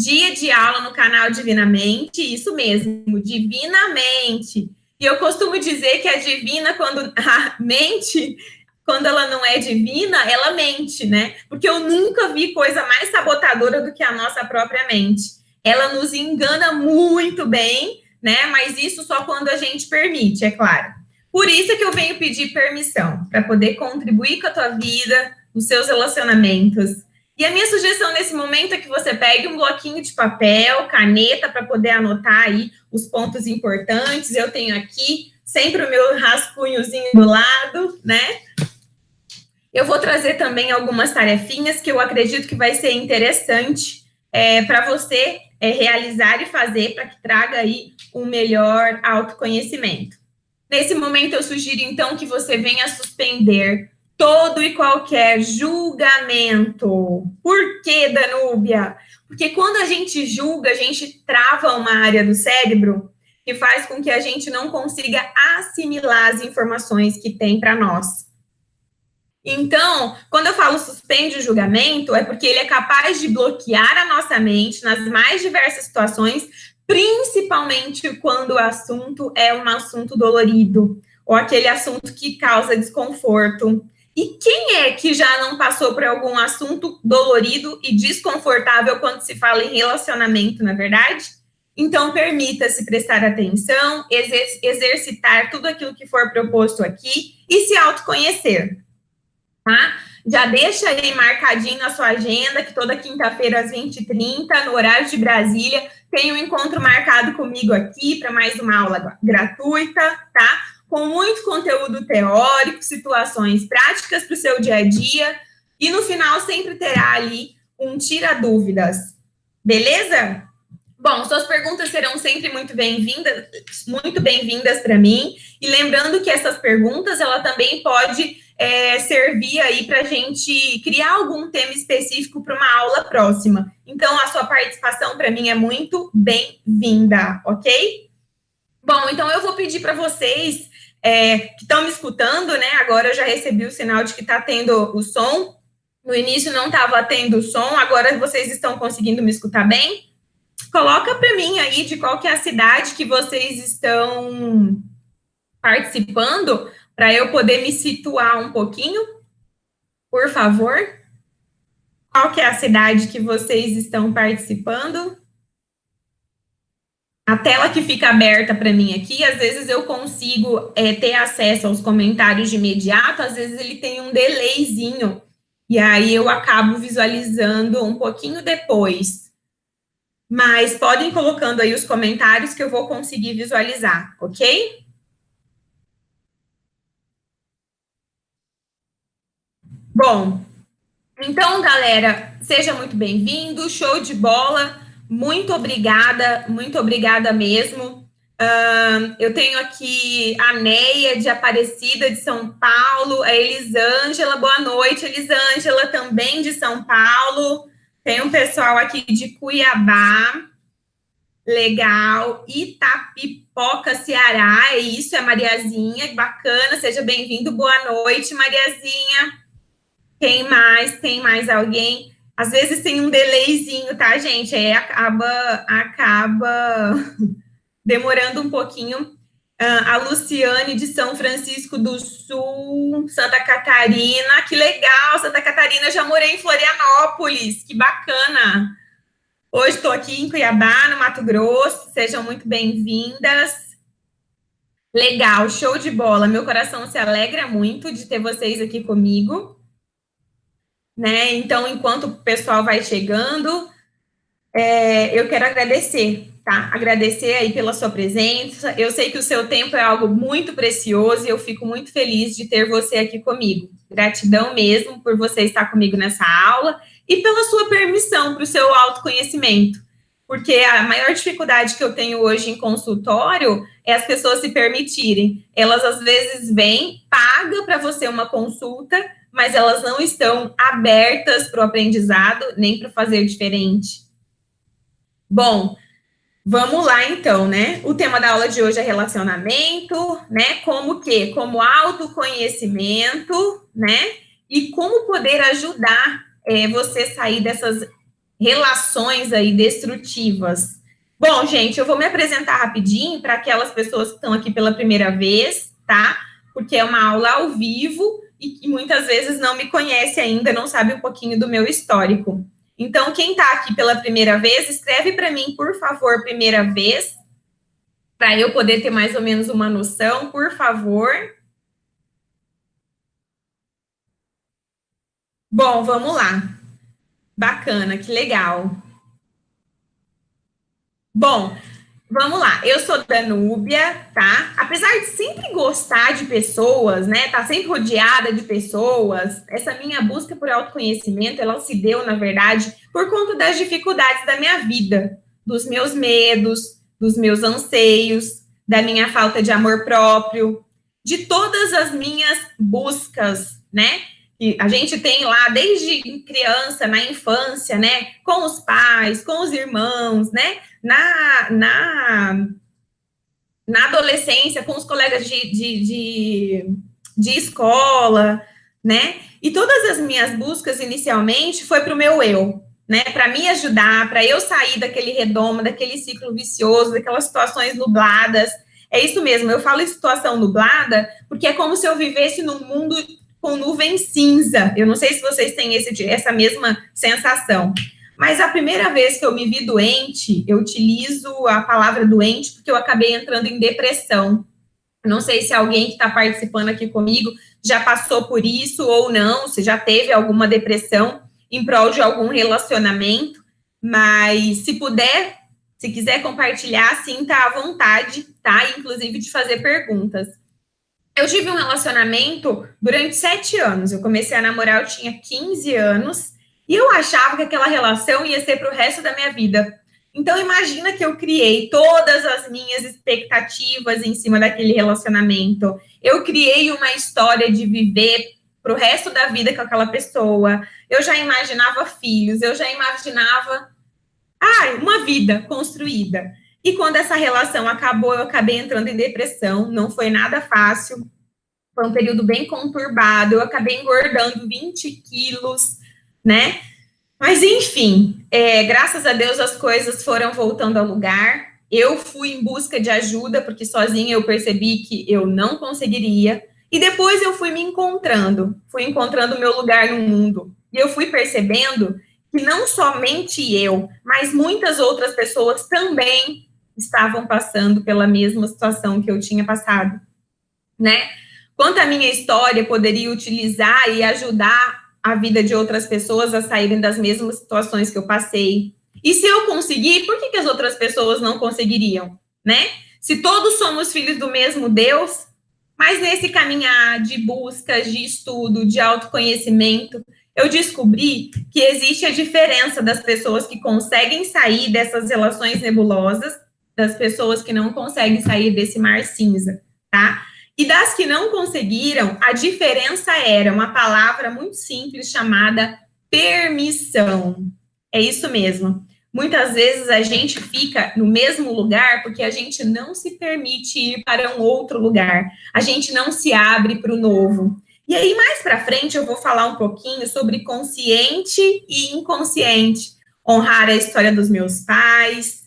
dia de aula no canal Divinamente, isso mesmo, Divinamente. E eu costumo dizer que a divina, quando a mente, quando ela não é divina, ela mente, né? Porque eu nunca vi coisa mais sabotadora do que a nossa própria mente. Ela nos engana muito bem, né? Mas isso só quando a gente permite, é claro. Por isso que eu venho pedir permissão, para poder contribuir com a tua vida, os seus relacionamentos. E a minha sugestão nesse momento é que você pegue um bloquinho de papel, caneta, para poder anotar aí os pontos importantes. Eu tenho aqui sempre o meu rascunhozinho do lado, né? Eu vou trazer também algumas tarefinhas que eu acredito que vai ser interessante para você realizar e fazer para que traga aí um melhor autoconhecimento. Nesse momento, eu sugiro, então, que você venha suspender todo e qualquer julgamento. Por que, Danúbia? Porque quando a gente julga, a gente trava uma área do cérebro que faz com que a gente não consiga assimilar as informações que tem para nós. Então, quando eu falo suspende o julgamento, é porque ele é capaz de bloquear a nossa mente nas mais diversas situações, principalmente quando o assunto é um assunto dolorido, ou aquele assunto que causa desconforto. E quem é que já não passou por algum assunto dolorido e desconfortável quando se fala em relacionamento, na verdade? Então, permita-se prestar atenção, exercitar tudo aquilo que for proposto aqui e se autoconhecer. Tá? Já deixa aí marcadinho na sua agenda que toda quinta-feira às 20h30, no horário de Brasília, tem um encontro marcado comigo aqui para mais uma aula gratuita, tá? Com muito conteúdo teórico, situações práticas para o seu dia a dia, e no final sempre terá ali um tira-dúvidas, beleza? Bom, suas perguntas serão sempre muito bem-vindas para mim, e lembrando que essas perguntas, ela também pode servir aí para a gente criar algum tema específico para uma aula próxima. Então, a sua participação para mim é muito bem-vinda, ok? Bom, então eu vou pedir para vocês que estão me escutando, né? Agora eu já recebi o sinal de que está tendo o som. No início não estava tendo o som, agora vocês estão conseguindo me escutar bem? Coloca para mim aí de qual que é a cidade que vocês estão participando, para eu poder me situar um pouquinho, por favor. Qual que é a cidade que vocês estão participando? A tela que fica aberta para mim aqui, às vezes eu consigo ter acesso aos comentários de imediato, às vezes ele tem um delayzinho, e aí eu acabo visualizando um pouquinho depois. Mas podem ir colocando aí os comentários que eu vou conseguir visualizar, ok? Bom, então, galera, seja muito bem-vindo, show de bola, muito obrigada mesmo. Eu tenho aqui a Neia de Aparecida, de São Paulo, a Elisângela, boa noite, Elisângela, também de São Paulo, tem um pessoal aqui de Cuiabá, legal, Itapipoca, Ceará, é isso, é Mariazinha, bacana, seja bem-vindo, boa noite, Mariazinha. Tem mais alguém? Às vezes tem um delayzinho, tá, gente? Aí acaba demorando um pouquinho. A Luciane de São Francisco do Sul, Santa Catarina. Que legal, Santa Catarina, já morei em Florianópolis, que bacana. Hoje estou aqui em Cuiabá, no Mato Grosso. Sejam muito bem-vindas. Legal, show de bola. Meu coração se alegra muito de ter vocês aqui comigo. Né? Então, enquanto o pessoal vai chegando, eu quero agradecer, tá? Agradecer aí pela sua presença. Eu sei que o seu tempo é algo muito precioso e eu fico muito feliz de ter você aqui comigo. Gratidão mesmo por você estar comigo nessa aula e pela sua permissão para o seu autoconhecimento. Porque a maior dificuldade que eu tenho hoje em consultório é as pessoas se permitirem. Elas, às vezes, vêm, pagam para você uma consulta, mas elas não estão abertas para o aprendizado, nem para fazer diferente. Bom, vamos lá então, né? O tema da aula de hoje é relacionamento, né? Como autoconhecimento, né? E como poder ajudar você sair dessas relações aí destrutivas. Bom, gente, eu vou me apresentar rapidinho para aquelas pessoas que estão aqui pela primeira vez, tá? Porque é uma aula ao vivo e que muitas vezes não me conhece ainda, não sabe um pouquinho do meu histórico. Então, quem está aqui pela primeira vez, escreve para mim, por favor, primeira vez, para eu poder ter mais ou menos uma noção, por favor. Bom, vamos lá. Bacana, que legal. Bom, vamos lá. Eu sou Danúbia, tá? Apesar de sempre gostar de pessoas, né? Tá sempre rodeada de pessoas, essa minha busca por autoconhecimento, ela se deu, na verdade, por conta das dificuldades da minha vida, dos meus medos, dos meus anseios, da minha falta de amor próprio, de todas as minhas buscas, né? Que a gente tem lá desde criança, na infância, né? Com os pais, com os irmãos, né? Na adolescência, com os colegas de escola, né? E todas as minhas buscas inicialmente foi para o meu eu, né? Para me ajudar, para eu sair daquele redomo, daquele ciclo vicioso, daquelas situações nubladas. É isso mesmo, eu falo em situação nublada, porque é como se eu vivesse num mundo com nuvem cinza. Eu não sei se vocês têm essa mesma sensação. Mas a primeira vez que eu me vi doente, eu utilizo a palavra doente porque eu acabei entrando em depressão. Não sei se alguém que está participando aqui comigo já passou por isso ou não, se já teve alguma depressão em prol de algum relacionamento, mas se puder, se quiser compartilhar, sim, tá à vontade, tá? Inclusive de fazer perguntas. Eu tive um relacionamento durante 7 anos. Eu comecei a namorar, eu tinha 15 anos, e eu achava que aquela relação ia ser para o resto da minha vida. Então, imagina que eu criei todas as minhas expectativas em cima daquele relacionamento. Eu criei uma história de viver para o resto da vida com aquela pessoa. Eu já imaginava filhos, eu já imaginava uma vida construída. E quando essa relação acabou, eu acabei entrando em depressão, não foi nada fácil, foi um período bem conturbado, eu acabei engordando 20 quilos, né? Mas, enfim, graças a Deus as coisas foram voltando ao lugar. Eu fui em busca de ajuda, porque sozinha eu percebi que eu não conseguiria. E depois eu fui me encontrando, fui encontrando o meu lugar no mundo. E eu fui percebendo que não somente eu, mas muitas outras pessoas também estavam passando pela mesma situação que eu tinha passado, né? Quanto à minha história poderia utilizar e ajudar a vida de outras pessoas a saírem das mesmas situações que eu passei. E se eu conseguir, por que as outras pessoas não conseguiriam, né? Se todos somos filhos do mesmo Deus, mas nesse caminhar de buscas, de estudo, de autoconhecimento, eu descobri que existe a diferença das pessoas que conseguem sair dessas relações nebulosas, das pessoas que não conseguem sair desse mar cinza, tá? E das que não conseguiram, a diferença era uma palavra muito simples chamada permissão. É isso mesmo. Muitas vezes a gente fica no mesmo lugar porque a gente não se permite ir para um outro lugar. A gente não se abre para o novo. E aí, mais para frente, eu vou falar um pouquinho sobre consciente e inconsciente. Honrar a história dos meus pais.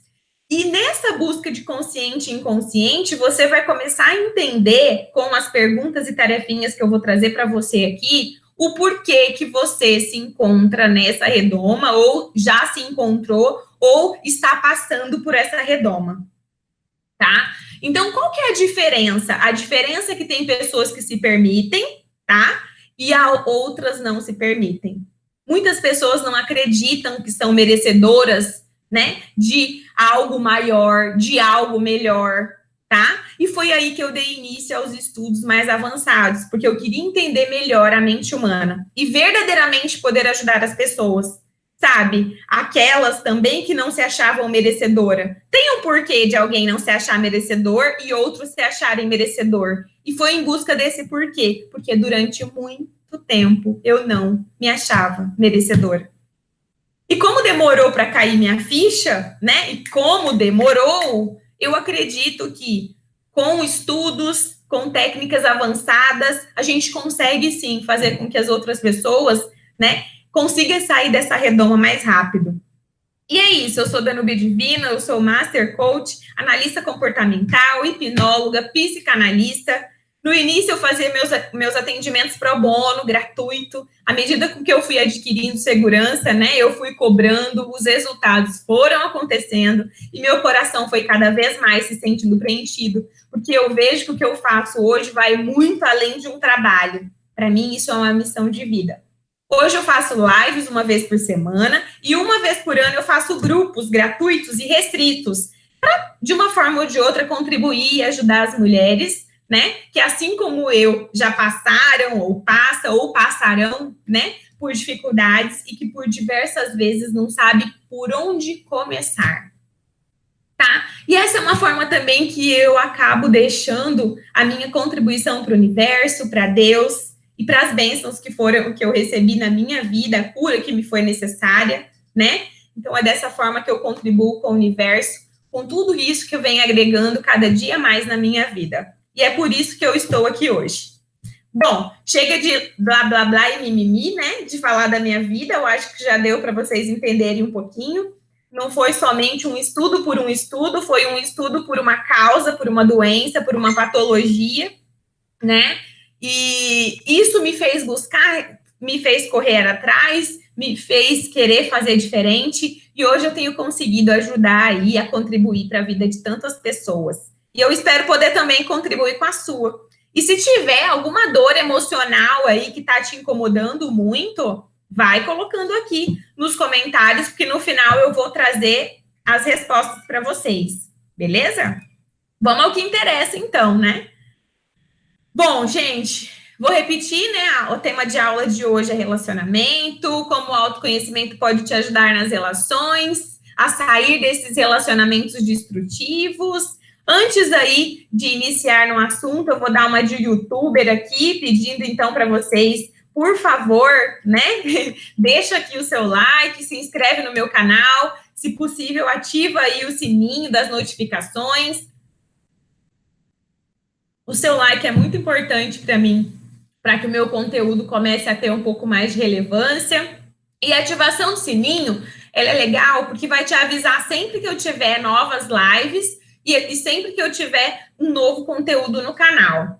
E nessa busca de consciente e inconsciente, você vai começar a entender, com as perguntas e tarefinhas que eu vou trazer para você aqui, o porquê que você se encontra nessa redoma, ou já se encontrou, ou está passando por essa redoma, tá? Então, qual que é a diferença? A diferença é que tem pessoas que se permitem, tá? E outras não se permitem. Muitas pessoas não acreditam que são merecedoras, né, de algo maior, de algo melhor, tá? E foi aí que eu dei início aos estudos mais avançados, porque eu queria entender melhor a mente humana e verdadeiramente poder ajudar as pessoas, sabe? Aquelas também que não se achavam merecedora. Tem um porquê de alguém não se achar merecedor e outros se acharem merecedor. E foi em busca desse porquê, porque durante muito tempo eu não me achava merecedora. E como demorou para cair minha ficha, né? E como demorou, eu acredito que com estudos, com técnicas avançadas, a gente consegue sim fazer com que as outras pessoas, né, consigam sair dessa redoma mais rápido. E é isso, eu sou da Nube Divina, eu sou Master Coach, analista comportamental, hipnóloga, psicanalista. No início eu fazia meus atendimentos pro bono, gratuito. À medida com que eu fui adquirindo segurança, né, eu fui cobrando, os resultados foram acontecendo e meu coração foi cada vez mais se sentindo preenchido, porque eu vejo que o que eu faço hoje vai muito além de um trabalho. Para mim, isso é uma missão de vida. Hoje eu faço lives uma vez por semana e uma vez por ano eu faço grupos gratuitos e restritos para, de uma forma ou de outra, contribuir e ajudar as mulheres, né? Que assim como eu já passaram ou passam ou passarão, né? Por dificuldades e que por diversas vezes não sabe por onde começar. Tá? E essa é uma forma também que eu acabo deixando a minha contribuição para o universo, para Deus e para as bênçãos que foram que eu recebi na minha vida, a cura que me foi necessária, né? Então é dessa forma que eu contribuo com o universo, com tudo isso que eu venho agregando cada dia mais na minha vida. E é por isso que eu estou aqui hoje. Bom, chega de blá blá blá e mimimi, né? De falar da minha vida, eu acho que já deu para vocês entenderem um pouquinho. Não foi somente um estudo por um estudo, foi um estudo por uma causa, por uma doença, por uma patologia, né? E isso me fez buscar, me fez correr atrás, me fez querer fazer diferente, e hoje eu tenho conseguido ajudar aí a contribuir para a vida de tantas pessoas. E eu espero poder também contribuir com a sua. E se tiver alguma dor emocional aí que está te incomodando muito, vai colocando aqui nos comentários, porque no final eu vou trazer as respostas para vocês, beleza? Vamos ao que interessa então, né? Bom, gente, vou repetir, né? O tema de aula de hoje é relacionamento, como o autoconhecimento pode te ajudar nas relações, a sair desses relacionamentos destrutivos. Antes aí de iniciar no assunto, eu vou dar uma de youtuber aqui, pedindo então para vocês, por favor, né? Deixa aqui o seu like, se inscreve no meu canal, se possível, ativa aí o sininho das notificações. O seu like é muito importante para mim, para que o meu conteúdo comece a ter um pouco mais de relevância. E a ativação do sininho, ela é legal porque vai te avisar sempre que eu tiver novas lives e sempre que eu tiver um novo conteúdo no canal.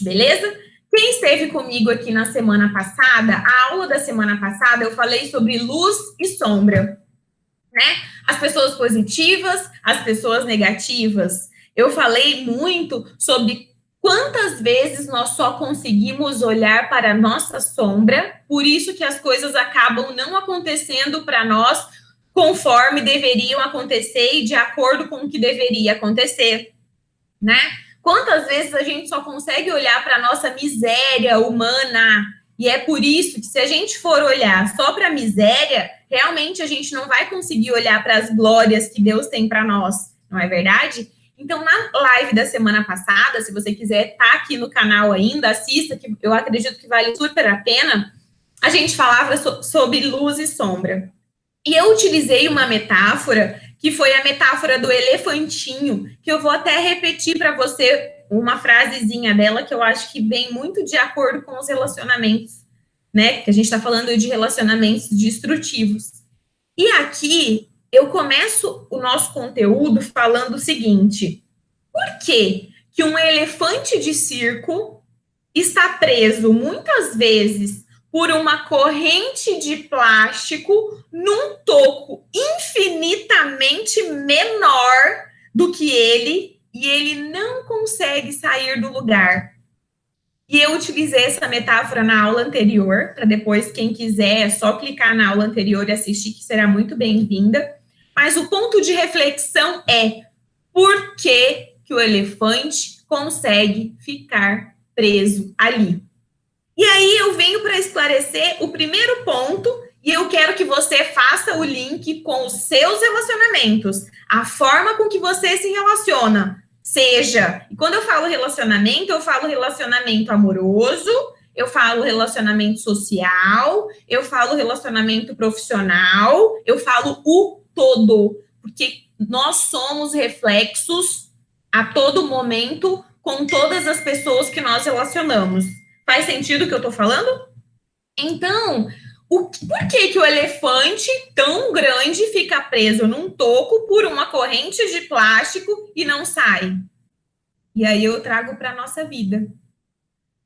Beleza? Quem esteve comigo aqui na semana passada, a aula da semana passada, eu falei sobre luz e sombra, né? As pessoas positivas, as pessoas negativas. Eu falei muito sobre quantas vezes nós só conseguimos olhar para a nossa sombra, por isso que as coisas acabam não acontecendo para nós conforme deveriam acontecer e de acordo com o que deveria acontecer, né? Quantas vezes a gente só consegue olhar para a nossa miséria humana, e é por isso que se a gente for olhar só para a miséria, realmente a gente não vai conseguir olhar para as glórias que Deus tem para nós, não é verdade? Então, na live da semana passada, se você quiser estar aqui no canal ainda, assista, que eu acredito que vale super a pena, a gente falava sobre luz e sombra. E eu utilizei uma metáfora, que foi a metáfora do elefantinho, que eu vou até repetir para você uma frasezinha dela, que eu acho que vem muito de acordo com os relacionamentos, né? Que a gente está falando de relacionamentos destrutivos. E aqui, eu começo o nosso conteúdo falando o seguinte: por que que um elefante de circo está preso muitas vezes por uma corrente de plástico num toco infinitamente menor do que ele, e ele não consegue sair do lugar? E eu utilizei essa metáfora na aula anterior, para depois, quem quiser, é só clicar na aula anterior e assistir, que será muito bem-vinda. Mas o ponto de reflexão é: por que que o elefante consegue ficar preso ali? E aí eu venho para esclarecer o primeiro ponto, e eu quero que você faça o link com os seus relacionamentos, a forma com que você se relaciona. Seja, e quando eu falo relacionamento amoroso, eu falo relacionamento social, eu falo relacionamento profissional, eu falo o todo, porque nós somos reflexos a todo momento com todas as pessoas que nós relacionamos. Faz sentido o que eu tô falando? Então, Por que que o elefante tão grande fica preso num toco por uma corrente de plástico e não sai? E aí eu trago para a nossa vida.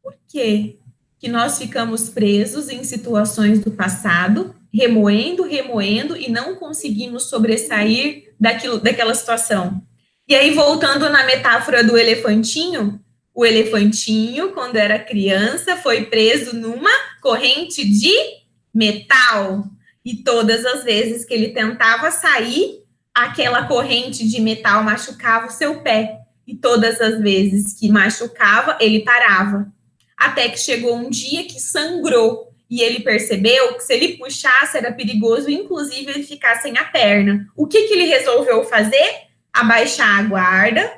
Por que que nós ficamos presos em situações do passado, remoendo, remoendo e não conseguimos sobressair daquela situação? E aí, voltando na metáfora do elefantinho, o elefantinho, quando era criança, foi preso numa corrente de metal. E todas as vezes que ele tentava sair, aquela corrente de metal machucava o seu pé. E todas as vezes que machucava, ele parava. Até que chegou um dia que sangrou. E ele percebeu que se ele puxasse era perigoso, inclusive ele ficar sem a perna. O que ele resolveu fazer? Abaixar a guarda,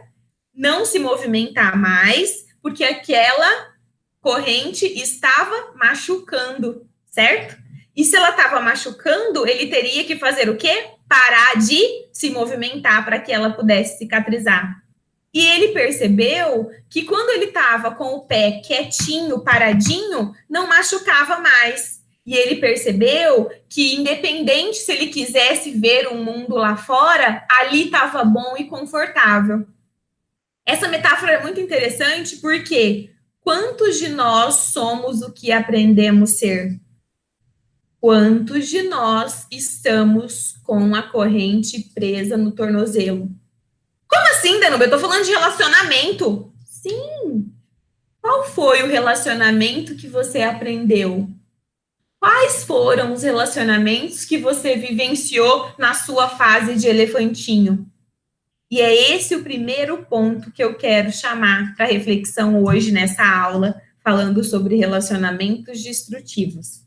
não se movimentar mais, porque aquela corrente estava machucando, certo? E se ela estava machucando, ele teria que fazer o quê? Parar de se movimentar para que ela pudesse cicatrizar. E ele percebeu que quando ele estava com o pé quietinho, paradinho, não machucava mais. E ele percebeu que, independente se ele quisesse ver um mundo lá fora, ali estava bom e confortável. Essa metáfora é muito interessante porque quantos de nós somos o que aprendemos ser? Quantos de nós estamos com a corrente presa no tornozelo? Como assim, Danube? Eu tô falando de relacionamento. Sim. Qual foi o relacionamento que você aprendeu? Quais foram os relacionamentos que você vivenciou na sua fase de elefantinho? E é esse o primeiro ponto que eu quero chamar para reflexão hoje nessa aula, falando sobre relacionamentos destrutivos.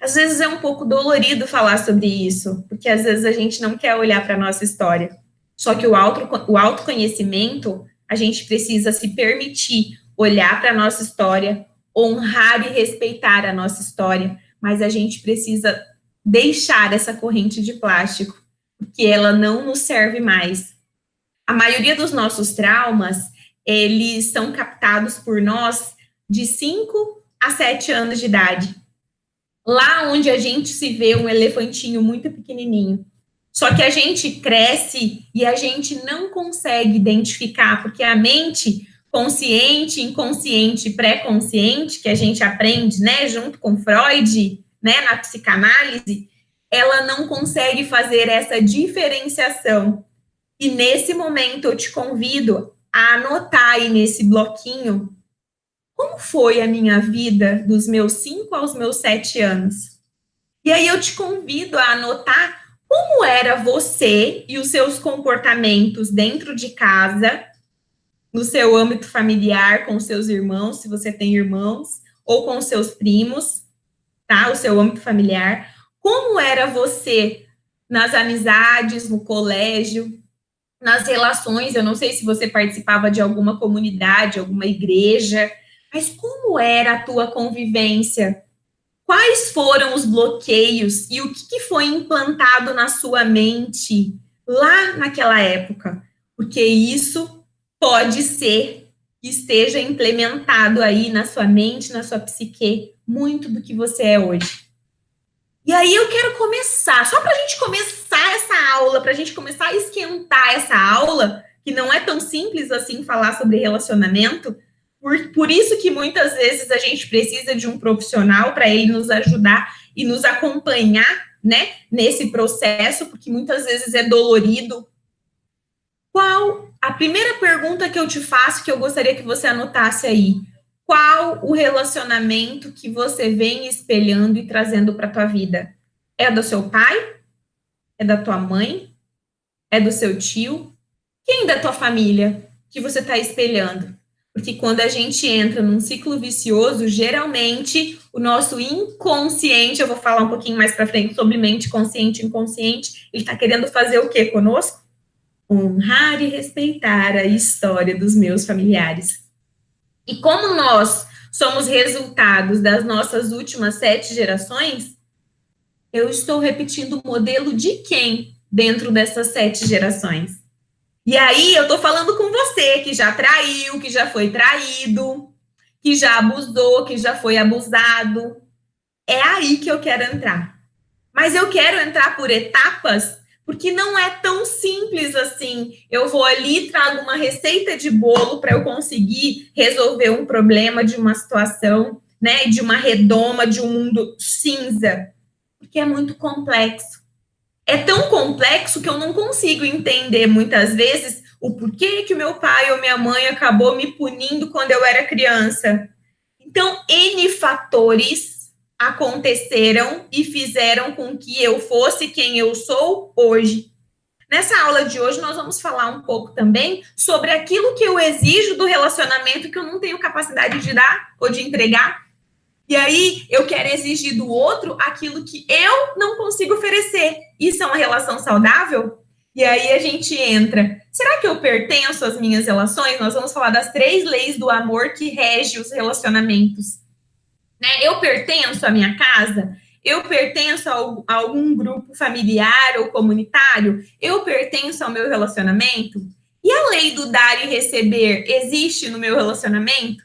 Às vezes é um pouco dolorido falar sobre isso, porque às vezes a gente não quer olhar para a nossa história. Só que o autoconhecimento, a gente precisa se permitir olhar para a nossa história, honrar e respeitar a nossa história, mas a gente precisa deixar essa corrente de plástico, porque ela não nos serve mais. A maioria dos nossos traumas, eles são captados por nós de 5 a 7 anos de idade. Lá onde a gente se vê um elefantinho muito pequenininho. Só que a gente cresce e a gente não consegue identificar, porque a mente consciente, inconsciente, pré-consciente, que a gente aprende, né, junto com Freud, né, na psicanálise, ela não consegue fazer essa diferenciação. E nesse momento eu te convido a anotar aí nesse bloquinho como foi a minha vida dos meus 5 aos meus 7 anos. E aí eu te convido a anotar como era você e os seus comportamentos dentro de casa, no seu âmbito familiar, com seus irmãos, se você tem irmãos, ou com seus primos, tá? O seu âmbito familiar. Como era você nas amizades, no colégio, nas relações, eu não sei se você participava de alguma comunidade, alguma igreja, mas como era a tua convivência? Quais foram os bloqueios e o que foi implantado na sua mente lá naquela época? Porque isso pode ser que esteja implementado aí na sua mente, na sua psique, muito do que você é hoje. E aí eu quero começar, só para a gente começar essa aula, para a gente começar a esquentar essa aula, que não é tão simples assim falar sobre relacionamento, por isso que muitas vezes a gente precisa de um profissional para ele nos ajudar e nos acompanhar, né, nesse processo, porque muitas vezes é dolorido. Qual a primeira pergunta que eu te faço, que eu gostaria que você anotasse aí? Qual o relacionamento que você vem espelhando e trazendo para a tua vida? É do seu pai? É da tua mãe? É do seu tio? Quem da tua família que você está espelhando? Porque quando a gente entra num ciclo vicioso, geralmente o nosso inconsciente, eu vou falar um pouquinho mais para frente sobre mente consciente e inconsciente, ele está querendo fazer o quê conosco? Honrar e respeitar a história dos meus familiares. E como nós somos resultados das nossas últimas 7 gerações, eu estou repetindo o modelo de quem dentro dessas 7 gerações? E aí eu tô falando com você que já traiu, que já foi traído, que já abusou, que já foi abusado. É aí que eu quero entrar. Mas eu quero entrar por etapas, porque não é tão simples assim. Eu vou ali, trago uma receita de bolo para eu conseguir resolver um problema de uma situação, né, de uma redoma, de um mundo cinza, porque é muito complexo. É tão complexo que eu não consigo entender muitas vezes o porquê que o meu pai ou minha mãe acabou me punindo quando eu era criança. Então, N fatores aconteceram e fizeram com que eu fosse quem eu sou hoje. Nessa aula de hoje, nós vamos falar um pouco também sobre aquilo que eu exijo do relacionamento que eu não tenho capacidade de dar ou de entregar. E aí, eu quero exigir do outro aquilo que eu não consigo oferecer. Isso é uma relação saudável? E aí a gente entra. Será que eu pertenço às minhas relações? Nós vamos falar das 3 leis do amor que regem os relacionamentos. Né? Eu pertenço à minha casa? Eu pertenço a algum grupo familiar ou comunitário? Eu pertenço ao meu relacionamento? E a lei do dar e receber existe no meu relacionamento?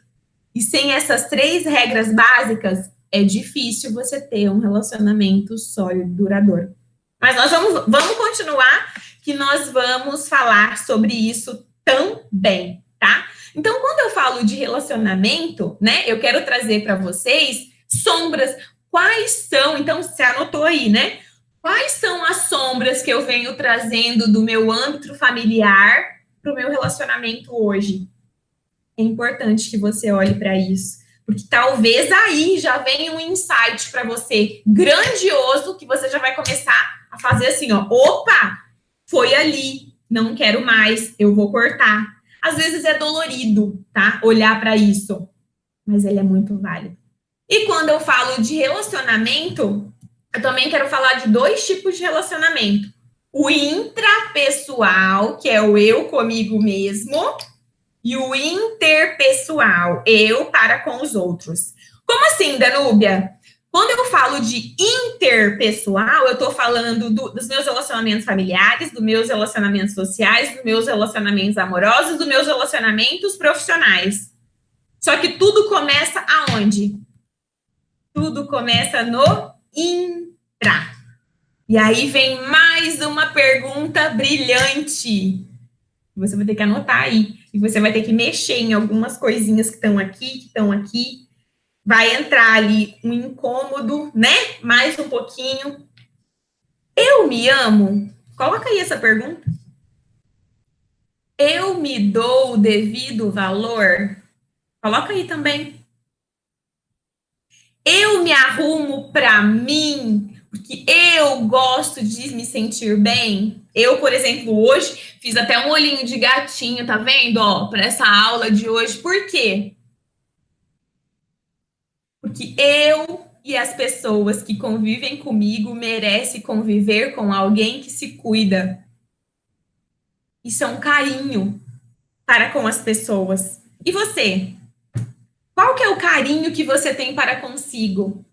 E sem essas 3 regras básicas, é difícil você ter um relacionamento sólido, duradouro. Mas nós vamos continuar, que nós vamos falar sobre isso também, tá? Então, quando eu falo de relacionamento, né, eu quero trazer para vocês sombras. Quais são, então, você anotou aí, né? Quais são as sombras que eu venho trazendo do meu âmbito familiar para o meu relacionamento hoje? É importante que você olhe para isso, porque talvez aí já venha um insight para você grandioso que você já vai começar a fazer assim, ó, opa, foi ali, não quero mais, eu vou cortar. Às vezes é dolorido, tá? Olhar para isso, mas ele é muito válido. E quando eu falo de relacionamento, eu também quero falar de 2 tipos de relacionamento. O intrapessoal, que é o eu comigo mesmo, e o interpessoal, eu para com os outros. Como assim, Danúbia? Quando eu falo de interpessoal, eu estou falando dos meus relacionamentos familiares, dos meus relacionamentos sociais, dos meus relacionamentos amorosos, dos meus relacionamentos profissionais. Só que tudo começa aonde? Tudo começa no intra. E aí vem mais uma pergunta brilhante. Você vai ter que anotar aí. E você vai ter que mexer em algumas coisinhas que estão aqui, que estão aqui. Vai entrar ali um incômodo, né? Mais um pouquinho. Eu me amo? Coloca aí essa pergunta. Eu me dou o devido valor? Coloca aí também. Eu me arrumo para mim, porque eu gosto de me sentir bem. Eu, por exemplo, hoje fiz até um olhinho de gatinho, tá vendo? Ó, para essa aula de hoje. Por quê? Porque eu e as pessoas que convivem comigo merecem conviver com alguém que se cuida. Isso é um carinho para com as pessoas. E você? Qual que é o carinho que você tem para consigo?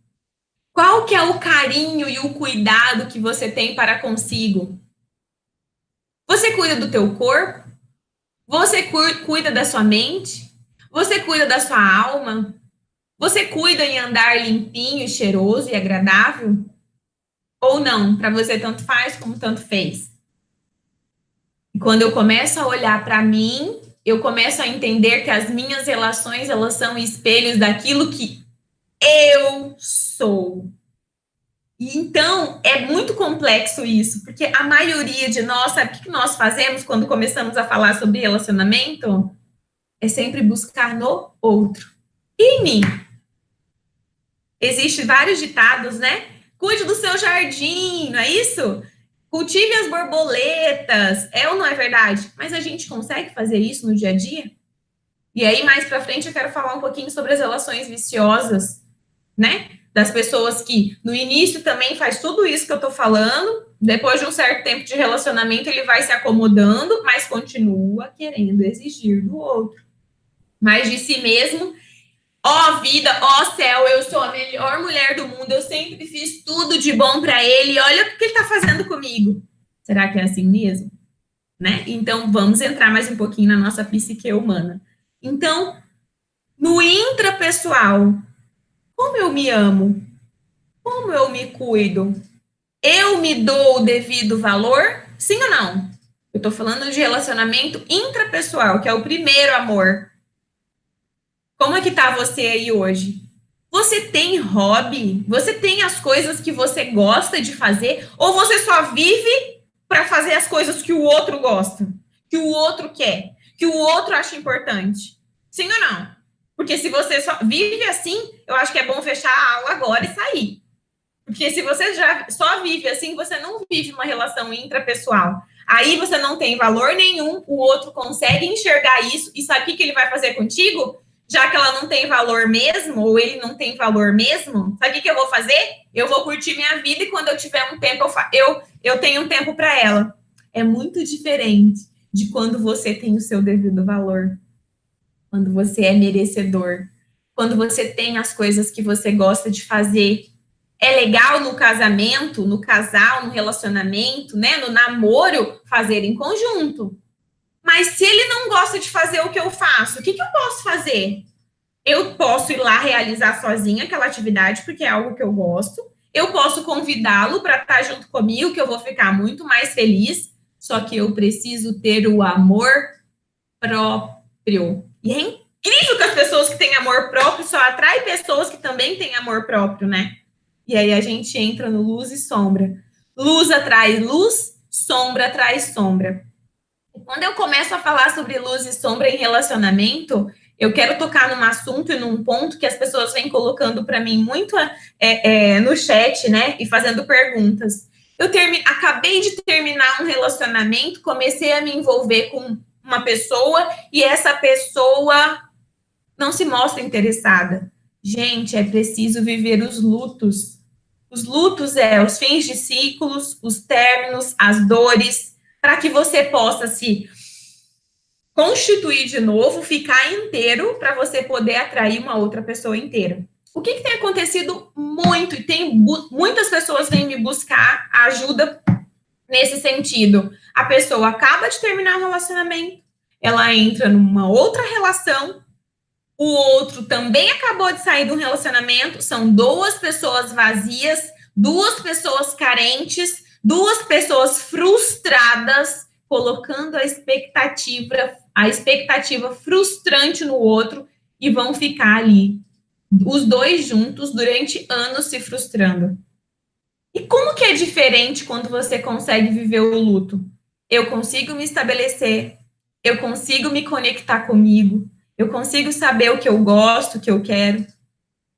Qual que é o carinho e o cuidado que você tem para consigo? Você cuida do teu corpo? Você cuida da sua mente? Você cuida da sua alma? Você cuida em andar limpinho, cheiroso e agradável? Ou não? Para você tanto faz como tanto fez? E quando eu começo a olhar para mim, eu começo a entender que as minhas relações, elas são espelhos daquilo que eu sou. E então, é muito complexo isso, porque a maioria de nós, sabe o que nós fazemos quando começamos a falar sobre relacionamento? É sempre buscar no outro. E em mim? Existem vários ditados, né? Cuide do seu jardim, não é isso? Cultive as borboletas, é ou não é verdade? Mas a gente consegue fazer isso no dia a dia? E aí, mais pra frente, eu quero falar um pouquinho sobre as relações viciosas, né? Das pessoas que no início também faz tudo isso que eu tô falando, depois de um certo tempo de relacionamento, ele vai se acomodando, mas continua querendo exigir do outro. Mas de si mesmo, ó vida, ó céu, eu sou a melhor mulher do mundo, eu sempre fiz tudo de bom para ele, olha o que ele tá fazendo comigo. Será que é assim mesmo? Né? Então, vamos entrar mais um pouquinho na nossa psique humana. Então, no intrapessoal, como eu me amo? Como eu me cuido? Eu me dou o devido valor? Sim ou não? Eu tô falando de relacionamento intrapessoal, que é o primeiro amor. Como é que tá você aí hoje? Você tem hobby? Você tem as coisas que você gosta de fazer? Ou você só vive para fazer as coisas que o outro gosta? Que o outro quer? Que o outro acha importante? Sim ou não? Porque se você só vive assim, eu acho que é bom fechar a aula agora e sair. Porque se você já só vive assim, você não vive uma relação intrapessoal. Aí você não tem valor nenhum, o outro consegue enxergar isso e sabe o que ele vai fazer contigo? Já que ela não tem valor mesmo, ou ele não tem valor mesmo, sabe o que eu vou fazer? Eu vou curtir minha vida e quando eu tiver um tempo, eu tenho um tempo para ela. É muito diferente de quando você tem o seu devido valor, quando você é merecedor, quando você tem as coisas que você gosta de fazer. É legal no casamento, no casal, no relacionamento, né, no namoro, fazer em conjunto. Mas se ele não gosta de fazer o que eu faço, o que eu posso fazer? Eu posso ir lá realizar sozinha aquela atividade, porque é algo que eu gosto. Eu posso convidá-lo para estar junto comigo, que eu vou ficar muito mais feliz. Só que eu preciso ter o amor próprio. E é incrível que as pessoas que têm amor próprio só atraem pessoas que também têm amor próprio, né? E aí a gente entra no luz e sombra. Luz atrai luz, sombra atrai sombra. E quando eu começo a falar sobre luz e sombra em relacionamento, eu quero tocar num assunto e num ponto que as pessoas vêm colocando para mim muito no chat, né? E fazendo perguntas. Acabei de terminar um relacionamento, comecei a me envolver com uma pessoa e essa pessoa não se mostra interessada. Gente, é preciso viver os lutos. Os lutos é os fins de ciclos, os términos, as dores, para que você possa se constituir de novo, ficar inteiro, para você poder atrair uma outra pessoa inteira. O que tem acontecido muito, e muitas pessoas vêm me buscar ajuda nesse sentido. A pessoa acaba de terminar um relacionamento, ela entra numa outra relação, o outro também acabou de sair de um relacionamento, são duas pessoas vazias, duas pessoas carentes, duas pessoas frustradas, colocando a expectativa frustrante no outro e vão ficar ali, os dois juntos, durante anos se frustrando. E como que é diferente quando você consegue viver o luto? Eu consigo me estabelecer, eu consigo me conectar comigo, eu consigo saber o que eu gosto, o que eu quero.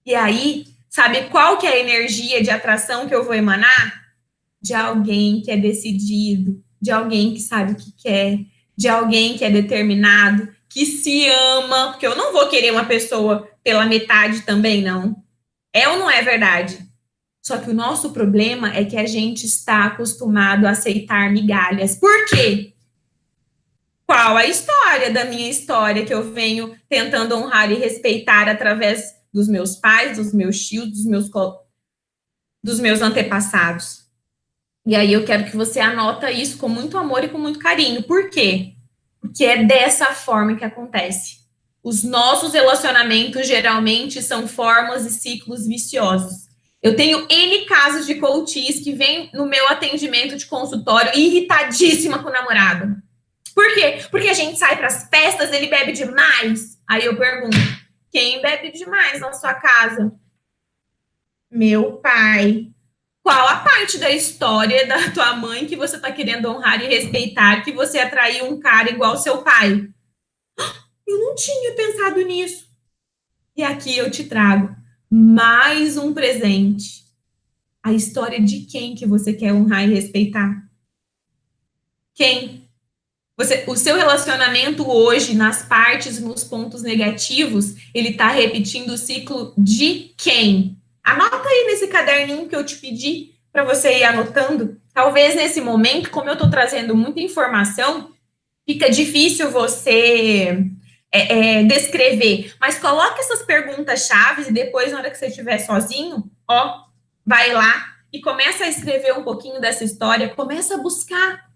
E aí, sabe qual que é a energia de atração que eu vou emanar? De alguém que é decidido, de alguém que sabe o que quer, de alguém que é determinado, que se ama, porque eu não vou querer uma pessoa pela metade também, não. É ou não é verdade? Só que o nosso problema é que a gente está acostumado a aceitar migalhas. Por quê? Qual a história da minha história que eu venho tentando honrar e respeitar através dos meus pais, dos meus tios, dos meus antepassados? E aí eu quero que você anota isso com muito amor e com muito carinho. Por quê? Porque é dessa forma que acontece. Os nossos relacionamentos geralmente são formas e ciclos viciosos. Eu tenho N casos de coaches que vêm no meu atendimento de consultório irritadíssima com o namorado. Por quê? Porque a gente sai para as festas, ele bebe demais. Aí eu pergunto, quem bebe demais na sua casa? Meu pai. Qual a parte da história da tua mãe que você está querendo honrar e respeitar que você atraiu um cara igual seu pai? Eu não tinha pensado nisso. E aqui eu te trago mais um presente. A história de quem que você quer honrar e respeitar? Quem? O seu relacionamento hoje, nas partes, nos pontos negativos, ele está repetindo o ciclo de quem? Anota aí nesse caderninho que eu te pedi para você ir anotando. Talvez nesse momento, como eu estou trazendo muita informação, fica difícil você descrever. Mas coloque essas perguntas chaves e depois, na hora que você estiver sozinho, ó, vai lá e começa a escrever um pouquinho dessa história, começa a buscar.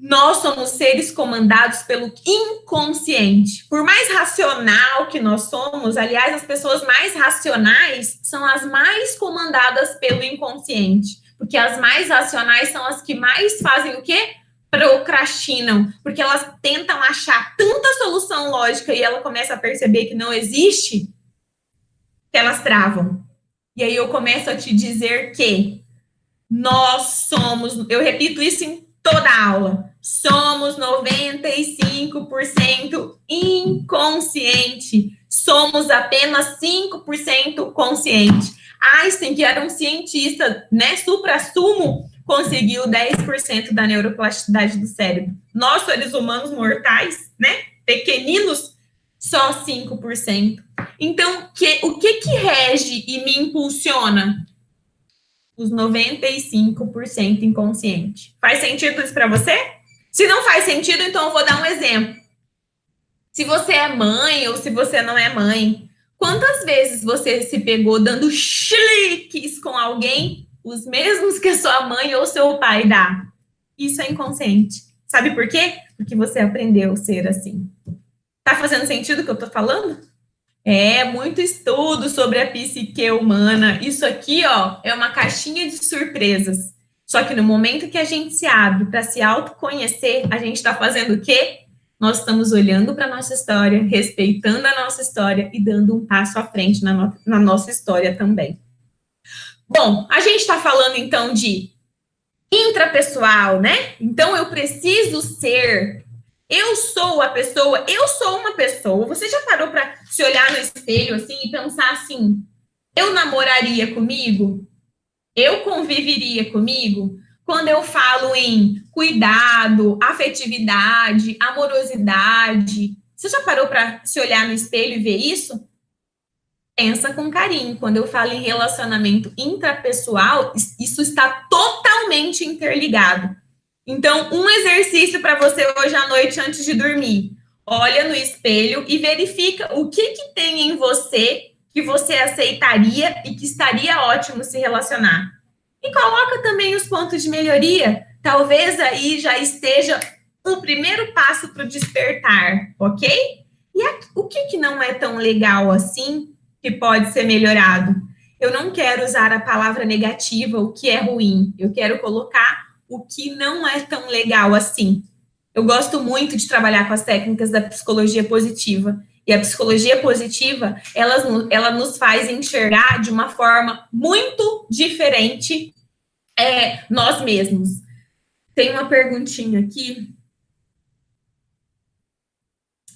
Nós somos seres comandados pelo inconsciente. Por mais racional que nós somos, aliás, as pessoas mais racionais são as mais comandadas pelo inconsciente. Porque as mais racionais são as que mais fazem o quê? Procrastinam. Porque elas tentam achar tanta solução lógica e ela começa a perceber que não existe, que elas travam. E aí eu começo a te dizer que nós somos, eu repito isso em toda aula, somos 95% inconsciente, somos apenas 5% consciente. Einstein, que era um cientista, né, supra-sumo, conseguiu 10% da neuroplasticidade do cérebro. Nós, seres humanos mortais, né, pequeninos, só 5%. Então, o que rege e me impulsiona? Os 95% inconsciente. Faz sentido isso para você? Se não faz sentido, então eu vou dar um exemplo. Se você é mãe ou se você não é mãe, quantas vezes você se pegou dando chiliques com alguém, os mesmos que a sua mãe ou seu pai dá? Isso é inconsciente. Sabe por quê? Porque você aprendeu a ser assim. Tá fazendo sentido o que eu tô falando? É, muito estudo sobre a psique humana. Isso aqui, ó, é uma caixinha de surpresas. Só que no momento que a gente se abre para se autoconhecer, a gente está fazendo o quê? Nós estamos olhando para a nossa história, respeitando a nossa história e dando um passo à frente na nossa história também. Bom, a gente está falando então de intrapessoal, né? Então eu preciso ser. Eu sou a pessoa, eu sou uma pessoa. Você já parou para se olhar no espelho assim e pensar assim: eu namoraria comigo? Eu conviveria comigo? Quando eu falo em cuidado, afetividade, amorosidade, você já parou para se olhar no espelho e ver isso? Pensa com carinho. Quando eu falo em relacionamento intrapessoal, isso está totalmente interligado. Então, um exercício para você hoje à noite antes de dormir. Olha no espelho e verifica o que tem em você que você aceitaria e que estaria ótimo se relacionar. E coloca também os pontos de melhoria. Talvez aí já esteja o primeiro passo para o despertar, ok? E o que não é tão legal assim que pode ser melhorado? Eu não quero usar a palavra negativa, o que é ruim. Eu quero colocar o que não é tão legal assim. Eu gosto muito de trabalhar com as técnicas da psicologia positiva. E a psicologia positiva, ela nos faz enxergar de uma forma muito diferente nós mesmos. Tem uma perguntinha aqui.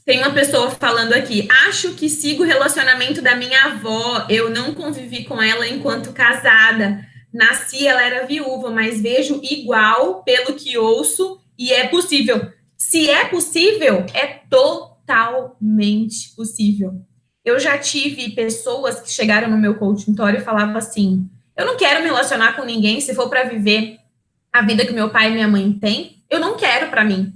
Tem uma pessoa falando aqui, acho que sigo o relacionamento da minha avó, eu não convivi com ela enquanto casada, nasci, ela era viúva, mas vejo igual pelo que ouço e é possível. Se é possível, é totalmente possível. Eu já tive pessoas que chegaram no meu consultório e falavam assim, eu não quero me relacionar com ninguém, se for para viver a vida que meu pai e minha mãe têm, eu não quero para mim.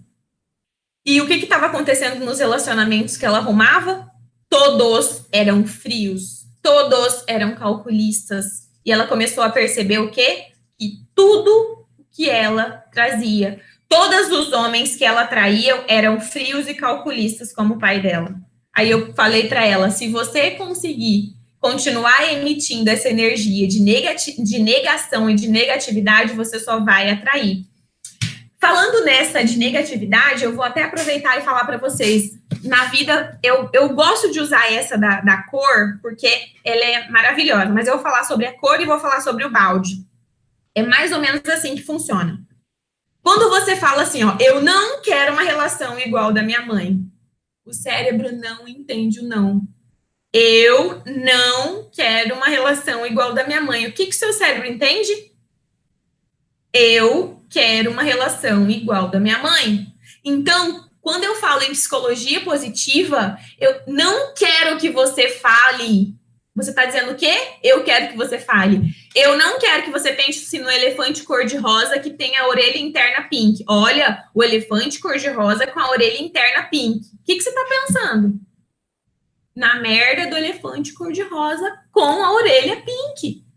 E o que estava acontecendo nos relacionamentos que ela arrumava? Todos eram frios, todos eram calculistas. E ela começou a perceber o quê? Que tudo que ela trazia, todos os homens que ela atraía eram frios e calculistas, como o pai dela. Aí eu falei para ela, se você conseguir continuar emitindo essa energia de negação e de negatividade, você só vai atrair. Falando nessa de negatividade, eu vou até aproveitar e falar para vocês. Na vida, eu gosto de usar essa da cor, porque ela é maravilhosa. Mas eu vou falar sobre a cor e vou falar sobre o balde. É mais ou menos assim que funciona. Quando você fala assim, ó, eu não quero uma relação igual da minha mãe, o cérebro não entende o não. Eu não quero uma relação igual da minha mãe. O que seu cérebro entende? Eu quero uma relação igual da minha mãe. Então, quando eu falo em psicologia positiva, eu não quero que você fale. Você está dizendo o quê? Eu quero que você fale. Eu não quero que você pense assim no elefante cor-de-rosa que tem a orelha interna pink. Olha, o elefante cor-de-rosa com a orelha interna pink. O que você está pensando? Na merda do elefante cor-de-rosa com a orelha pink.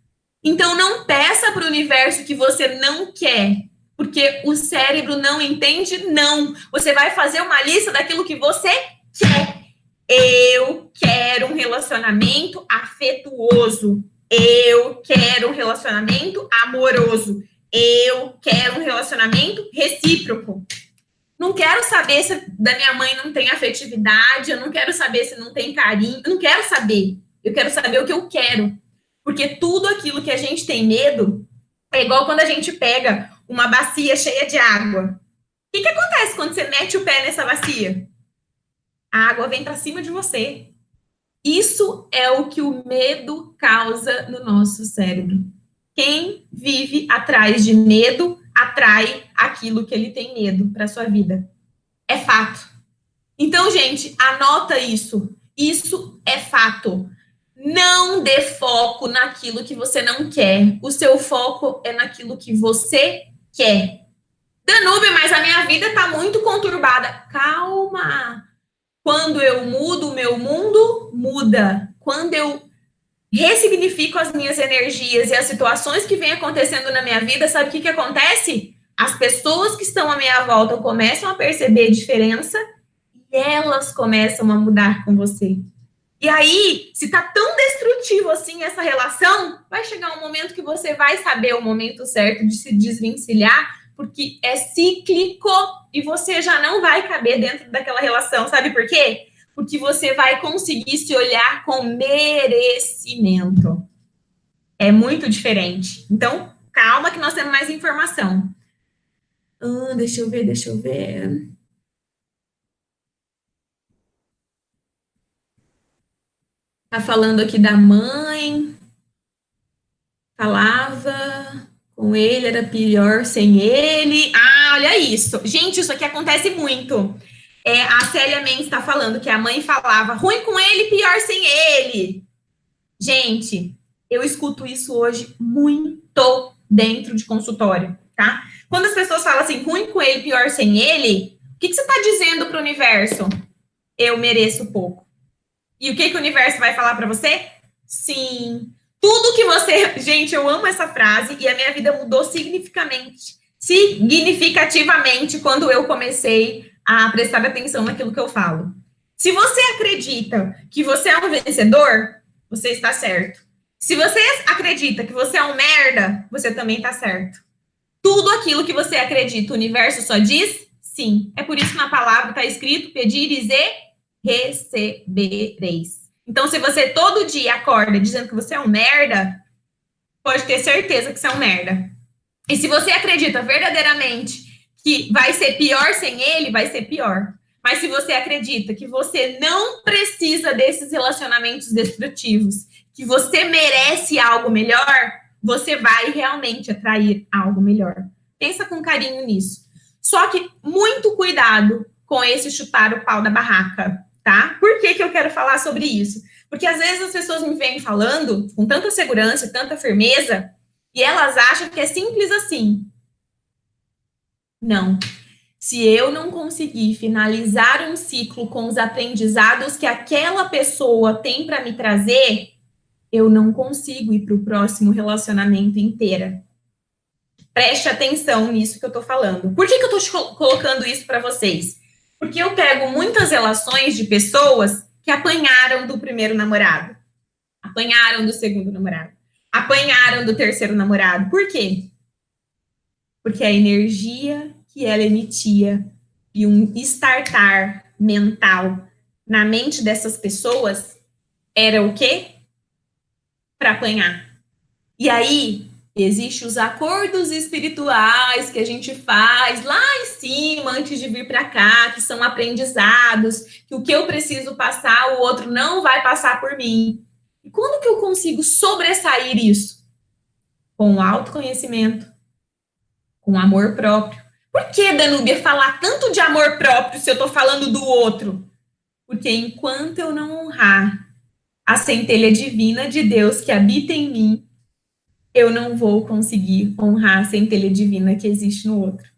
Então, não peça para o universo que você não quer. Porque o cérebro não entende não. Você vai fazer uma lista daquilo que você quer. Eu quero um relacionamento afetuoso. Eu quero um relacionamento amoroso. Eu quero um relacionamento recíproco. Não quero saber se da minha mãe não tem afetividade, eu não quero saber se não tem carinho, eu não quero saber. Eu quero saber o que eu quero. Porque tudo aquilo que a gente tem medo é igual quando a gente pega uma bacia cheia de água. O que acontece quando você mete o pé nessa bacia? A água vem para cima de você. Isso é o que o medo causa no nosso cérebro. Quem vive atrás de medo atrai aquilo que ele tem medo para sua vida. É fato. Então, gente, anota isso. Isso é fato. Não dê foco naquilo que você não quer. O seu foco é naquilo que você quer. Danúbia, mas a minha vida está muito conturbada. Calma. Quando eu mudo, o meu mundo muda. Quando eu ressignifico as minhas energias e as situações que vêm acontecendo na minha vida, sabe o que acontece? As pessoas que estão à minha volta começam a perceber a diferença e elas começam a mudar com você. E aí, se tá tão destrutivo assim essa relação, vai chegar um momento que você vai saber o momento certo de se desvencilhar, porque é cíclico e você já não vai caber dentro daquela relação. Sabe por quê? Porque você vai conseguir se olhar com merecimento. É muito diferente. Então, calma que nós temos mais informação. Deixa eu ver. Tá falando aqui da mãe. Falava com ele, era pior sem ele. Olha isso. Gente, isso aqui acontece muito. A Célia Mendes está falando que a mãe falava ruim com ele, pior sem ele. Gente, eu escuto isso hoje muito dentro de consultório, tá? Quando as pessoas falam assim, ruim com ele, pior sem ele, o que você está dizendo para o universo? Eu mereço pouco. E o que o universo vai falar para você? Sim. Tudo que você... Gente, eu amo essa frase e a minha vida mudou significativamente quando eu comecei a prestar atenção naquilo que eu falo. Se você acredita que você é um vencedor, você está certo. Se você acredita que você é um merda, você também está certo. Tudo aquilo que você acredita, o universo só diz sim. É por isso que na palavra está escrito, pedires e recebereis. Então, se você todo dia acorda dizendo que você é um merda, pode ter certeza que você é um merda. E se você acredita verdadeiramente que vai ser pior sem ele, vai ser pior. Mas se você acredita que você não precisa desses relacionamentos destrutivos, que você merece algo melhor, você vai realmente atrair algo melhor. Pensa com carinho nisso. Só que muito cuidado com esse chutar o pau da barraca, tá? Por que eu quero falar sobre isso? Porque às vezes as pessoas me vêm falando com tanta segurança, tanta firmeza, e elas acham que é simples assim. Não. Se eu não conseguir finalizar um ciclo com os aprendizados que aquela pessoa tem para me trazer, eu não consigo ir para o próximo relacionamento inteira. Preste atenção nisso que eu estou falando. Por que eu estou colocando isso para vocês? Porque eu pego muitas relações de pessoas que apanharam do primeiro namorado, apanharam do segundo namorado, apanharam do terceiro namorado. Por quê? Porque a energia que ela emitia e um startar mental na mente dessas pessoas era o quê? Para apanhar. E aí, existem os acordos espirituais que a gente faz lá em cima, antes de vir para cá, que são aprendizados, que o que eu preciso passar, o outro não vai passar por mim. E quando que eu consigo sobressair isso? Com autoconhecimento, com amor próprio. Por que, Danúbia, falar tanto de amor próprio se eu estou falando do outro? Porque enquanto eu não honrar a centelha divina de Deus que habita em mim, eu não vou conseguir honrar a centelha divina que existe no outro.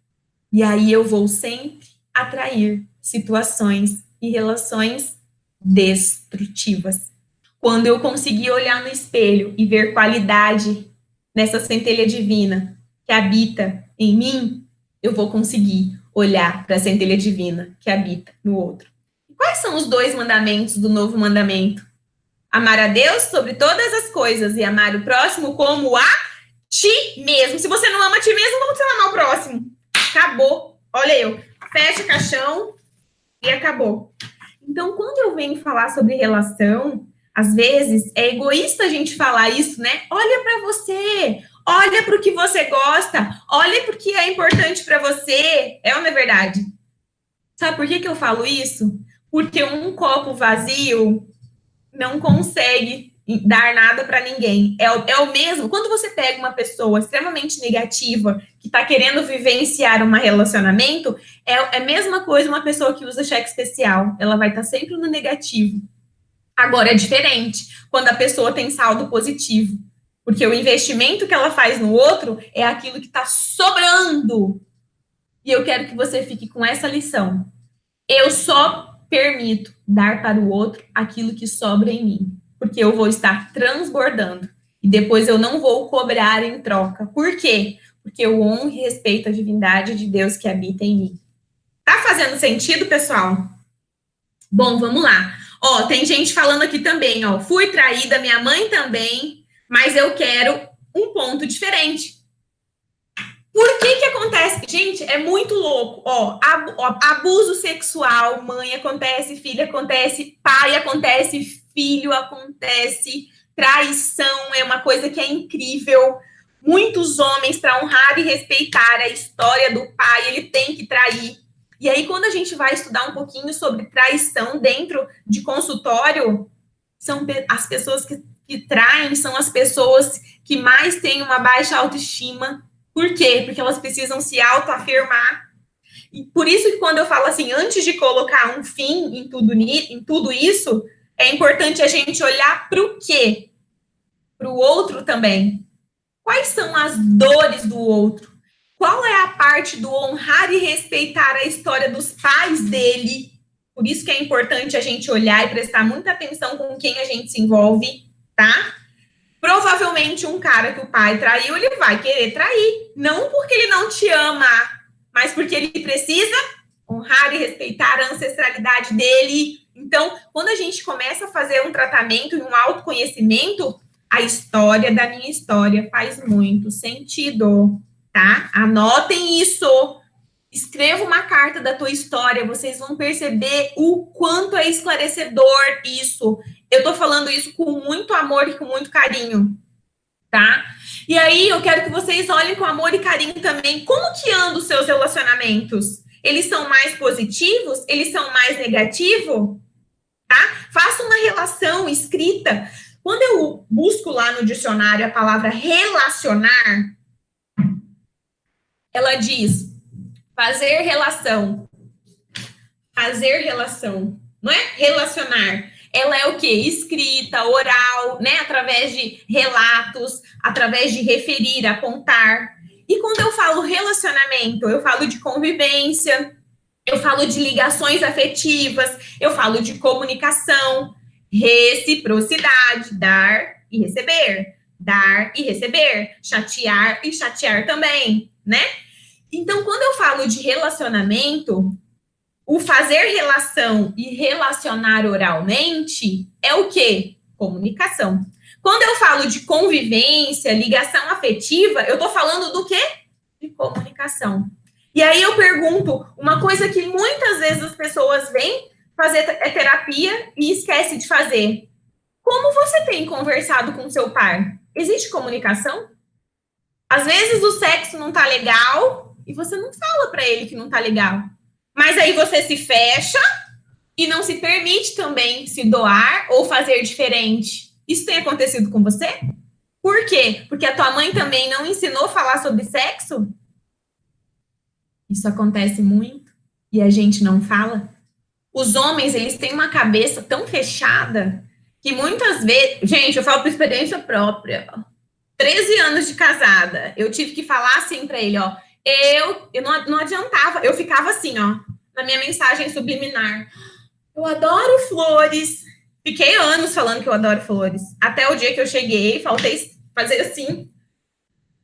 E aí eu vou sempre atrair situações e relações destrutivas. Quando eu conseguir olhar no espelho e ver qualidade nessa centelha divina que habita em mim, eu vou conseguir olhar para a centelha divina que habita no outro. Quais são os 2 mandamentos do novo mandamento? Amar a Deus sobre todas as coisas e amar o próximo como a ti mesmo. Se você não ama a ti mesmo, como você vai amar o próximo? Acabou. Olha eu. Fecha o caixão e acabou. Então, quando eu venho falar sobre relação, às vezes é egoísta a gente falar isso, né? Olha para você, olha para o que você gosta, olha para o que é importante para você. É ou não é verdade? Sabe por que eu falo isso? Porque um copo vazio não consegue dar nada para ninguém. É o mesmo, quando você pega uma pessoa extremamente negativa, que está querendo vivenciar um relacionamento, é a mesma coisa uma pessoa que usa cheque especial. Ela vai estar sempre no negativo. Agora, é diferente quando a pessoa tem saldo positivo, porque o investimento que ela faz no outro é aquilo que está sobrando. E eu quero que você fique com essa lição. Eu só permito dar para o outro aquilo que sobra em mim, porque eu vou estar transbordando e depois eu não vou cobrar em troca. Por quê? Porque eu honro e respeito a divindade de Deus que habita em mim. Tá fazendo sentido, pessoal? Bom, vamos lá. Ó, tem gente falando aqui também, ó, fui traída, minha mãe também, mas eu quero um ponto diferente. Por que acontece? Gente, é muito louco. Ó, abuso sexual, mãe acontece, filha acontece, pai acontece, filho acontece, traição é uma coisa que é incrível. Muitos homens, para honrar e respeitar a história do pai, ele tem que trair. E aí, quando a gente vai estudar um pouquinho sobre traição dentro de consultório, são as pessoas que traem, são as pessoas que mais têm uma baixa autoestima. Por quê? Porque elas precisam se autoafirmar. E por isso que quando eu falo assim, antes de colocar um fim em tudo isso, é importante a gente olhar para o quê? Para o outro também. Quais são as dores do outro? Qual é a parte do honrar e respeitar a história dos pais dele? Por isso que é importante a gente olhar e prestar muita atenção com quem a gente se envolve, tá? Provavelmente um cara que o pai traiu, ele vai querer trair. Não porque ele não te ama, mas porque ele precisa honrar e respeitar a ancestralidade dele. Então, quando a gente começa a fazer um tratamento e um autoconhecimento, a história da minha história faz muito sentido, tá? Anotem isso. Escreva uma carta da tua história, vocês vão perceber o quanto é esclarecedor isso. Eu tô falando isso com muito amor e com muito carinho, tá? E aí, eu quero que vocês olhem com amor e carinho também. Como que andam os seus relacionamentos? Eles são mais positivos? Eles são mais negativos? Tá? Faça uma relação escrita. Quando eu busco lá no dicionário a palavra relacionar, ela diz fazer relação. Fazer relação. Não é relacionar. Ela é o quê? Escrita, oral, né? Através de relatos, através de referir, apontar. E quando eu falo relacionamento, eu falo de convivência, eu falo de ligações afetivas, eu falo de comunicação, reciprocidade, dar e receber, chatear e chatear também, né? Então, quando eu falo de relacionamento, o fazer relação e relacionar oralmente é o quê? Comunicação. Quando eu falo de convivência, ligação afetiva, eu tô falando do quê? De comunicação. E aí eu pergunto, uma coisa que muitas vezes as pessoas vêm fazer terapia e esquece de fazer. Como você tem conversado com seu par? Existe comunicação? Às vezes o sexo não tá legal e você não fala para ele que não tá legal. Mas aí você se fecha e não se permite também se doar ou fazer diferente. Isso tem acontecido com você? Por quê? Porque a tua mãe também não ensinou a falar sobre sexo? Isso acontece muito e a gente não fala. Os homens, eles têm uma cabeça tão fechada que muitas vezes... Gente, eu falo por experiência própria. 13 anos de casada, eu tive que falar assim para ele, ó. Eu não adiantava, eu ficava assim, ó, na minha mensagem subliminar. Eu adoro flores. Fiquei anos falando que eu adoro flores. Até o dia que eu cheguei, faltei fazer assim.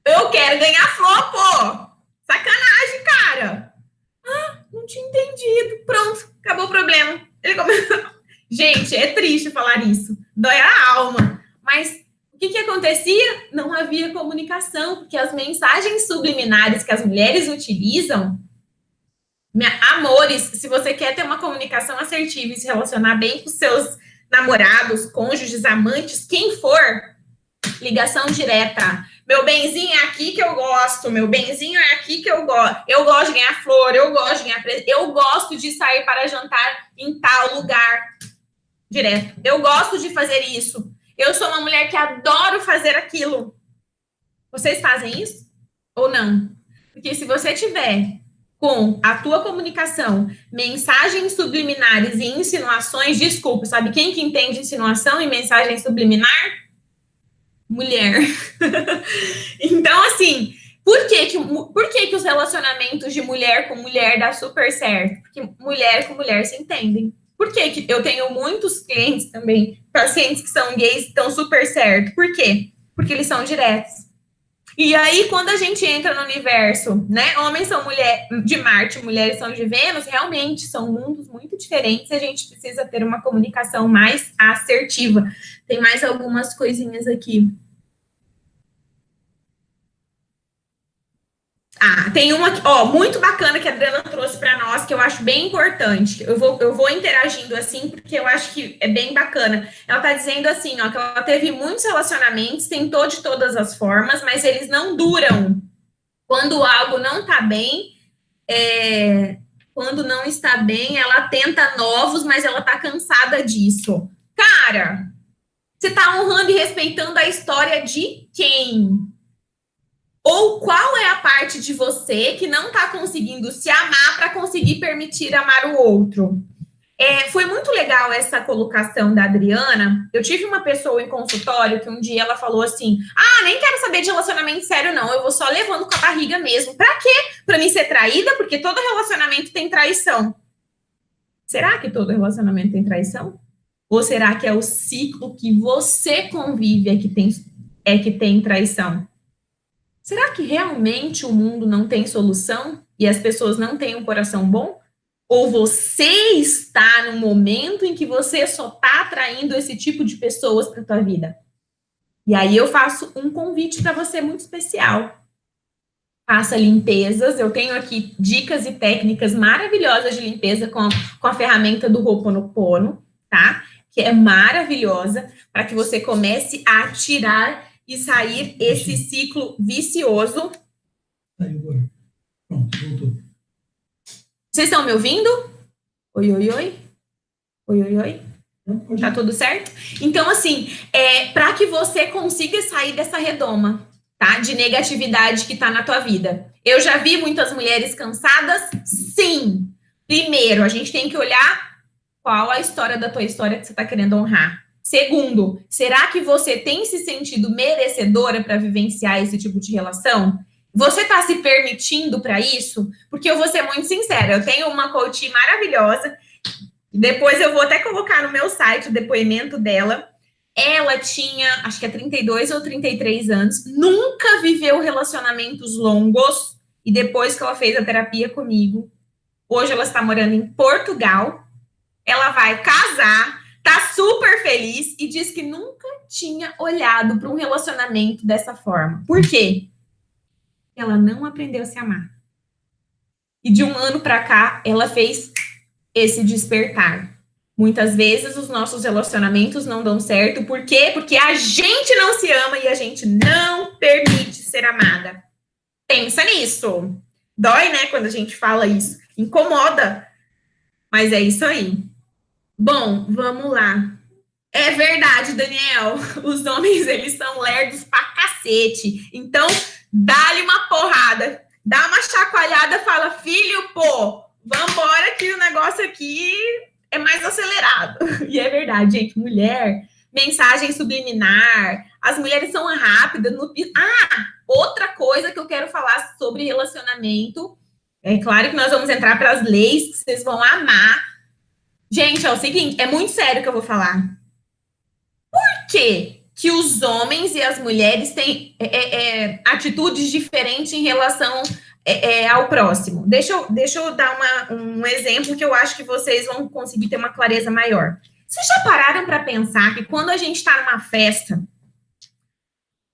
Eu quero ganhar flor, pô! Sacanagem, cara? Não tinha entendido. Pronto, acabou o problema. Ele começou. Gente, é triste falar isso. Dói a alma. Mas o que acontecia? Não havia comunicação, porque as mensagens subliminares que as mulheres utilizam, amores, se você quer ter uma comunicação assertiva e se relacionar bem com seus namorados, cônjuges, amantes, quem for, ligação direta. Meu benzinho é aqui que eu gosto, meu benzinho é aqui que eu gosto. Eu gosto de ganhar flor, eu gosto de ganhar presente, eu gosto de sair para jantar em tal lugar. Direto. Eu gosto de fazer isso. Eu sou uma mulher que adoro fazer aquilo. Vocês fazem isso? Ou não? Porque se você tiver com a tua comunicação mensagens subliminares e insinuações, desculpa, sabe quem que entende insinuação e mensagem subliminar? Mulher. Então, assim, por que os relacionamentos de mulher com mulher dá super certo? Porque mulher com mulher se entendem. Por que eu tenho muitos clientes também, pacientes que são gays e estão super certo? Por quê? Porque eles são diretos. E aí, quando a gente entra no universo, né? Homens são de Marte, mulheres são de Vênus, realmente são mundos muito diferentes e a gente precisa ter uma comunicação mais assertiva. Tem mais algumas coisinhas aqui. Tem uma aqui, muito bacana que a Adriana trouxe para nós, que eu acho bem importante. Eu vou interagindo assim, porque eu acho que é bem bacana. Ela está dizendo assim, que ela teve muitos relacionamentos, tentou de todas as formas, mas eles não duram. Quando algo não está bem, quando não está bem, ela tenta novos, mas ela está cansada disso. Cara, você está honrando e respeitando a história de quem? Ou qual é a parte de você que não está conseguindo se amar para conseguir permitir amar o outro? Foi muito legal essa colocação da Adriana. Eu tive uma pessoa em consultório que um dia ela falou assim, nem quero saber de relacionamento sério não, eu vou só levando com a barriga mesmo. Pra quê? Pra mim ser traída? Porque todo relacionamento tem traição. Será que todo relacionamento tem traição? Ou será que é o ciclo que você convive que tem traição? Será que realmente o mundo não tem solução e as pessoas não têm um coração bom? Ou você está no momento em que você só está atraindo esse tipo de pessoas para a tua vida? E aí eu faço um convite para você muito especial. Faça limpezas. Eu tenho aqui dicas e técnicas maravilhosas de limpeza com a ferramenta do Ho'oponopono, tá? Que é maravilhosa para que você comece a tirar e sair esse ciclo vicioso. Saiu agora. Pronto, voltou. Vocês estão me ouvindo? Oi, oi, oi. Oi, oi, oi. Tá tudo certo? Então, assim, para que você consiga sair dessa redoma, tá? De negatividade que tá na tua vida. Eu já vi muitas mulheres cansadas? Sim. Primeiro, a gente tem que olhar qual a história da tua história que você tá querendo honrar. Segundo, será que você tem se sentido merecedora para vivenciar esse tipo de relação? Você está se permitindo para isso? Porque eu vou ser muito sincera, eu tenho uma coach maravilhosa, depois eu vou até colocar no meu site o depoimento dela. Ela tinha, acho que 32 ou 33 anos, nunca viveu relacionamentos longos, e depois que ela fez a terapia comigo, hoje ela está morando em Portugal, ela vai casar, tá super feliz e diz que nunca tinha olhado para um relacionamento dessa forma. Por quê? Ela não aprendeu a se amar. E de um ano para cá, ela fez esse despertar. Muitas vezes os nossos relacionamentos não dão certo. Por quê? Porque a gente não se ama e a gente não permite ser amada. Pensa nisso. Dói, né, quando a gente fala isso. Incomoda. Mas é isso aí. Bom, vamos lá. É verdade, Daniel. Os homens, eles são lerdos pra cacete. Então, dá-lhe uma porrada. Dá uma chacoalhada, fala, filho, pô, vambora que o negócio aqui é mais acelerado. E é verdade, gente. Mulher, mensagem subliminar. As mulheres são rápidas. Outra coisa que eu quero falar sobre relacionamento. É claro que nós vamos entrar para as leis que vocês vão amar. Gente, é o seguinte, é muito sério que eu vou falar. Por que que os homens e as mulheres têm atitudes diferentes em relação ao próximo. Deixa eu dar um exemplo que eu acho que vocês vão conseguir ter uma clareza maior. Vocês já pararam para pensar que quando a gente está numa festa,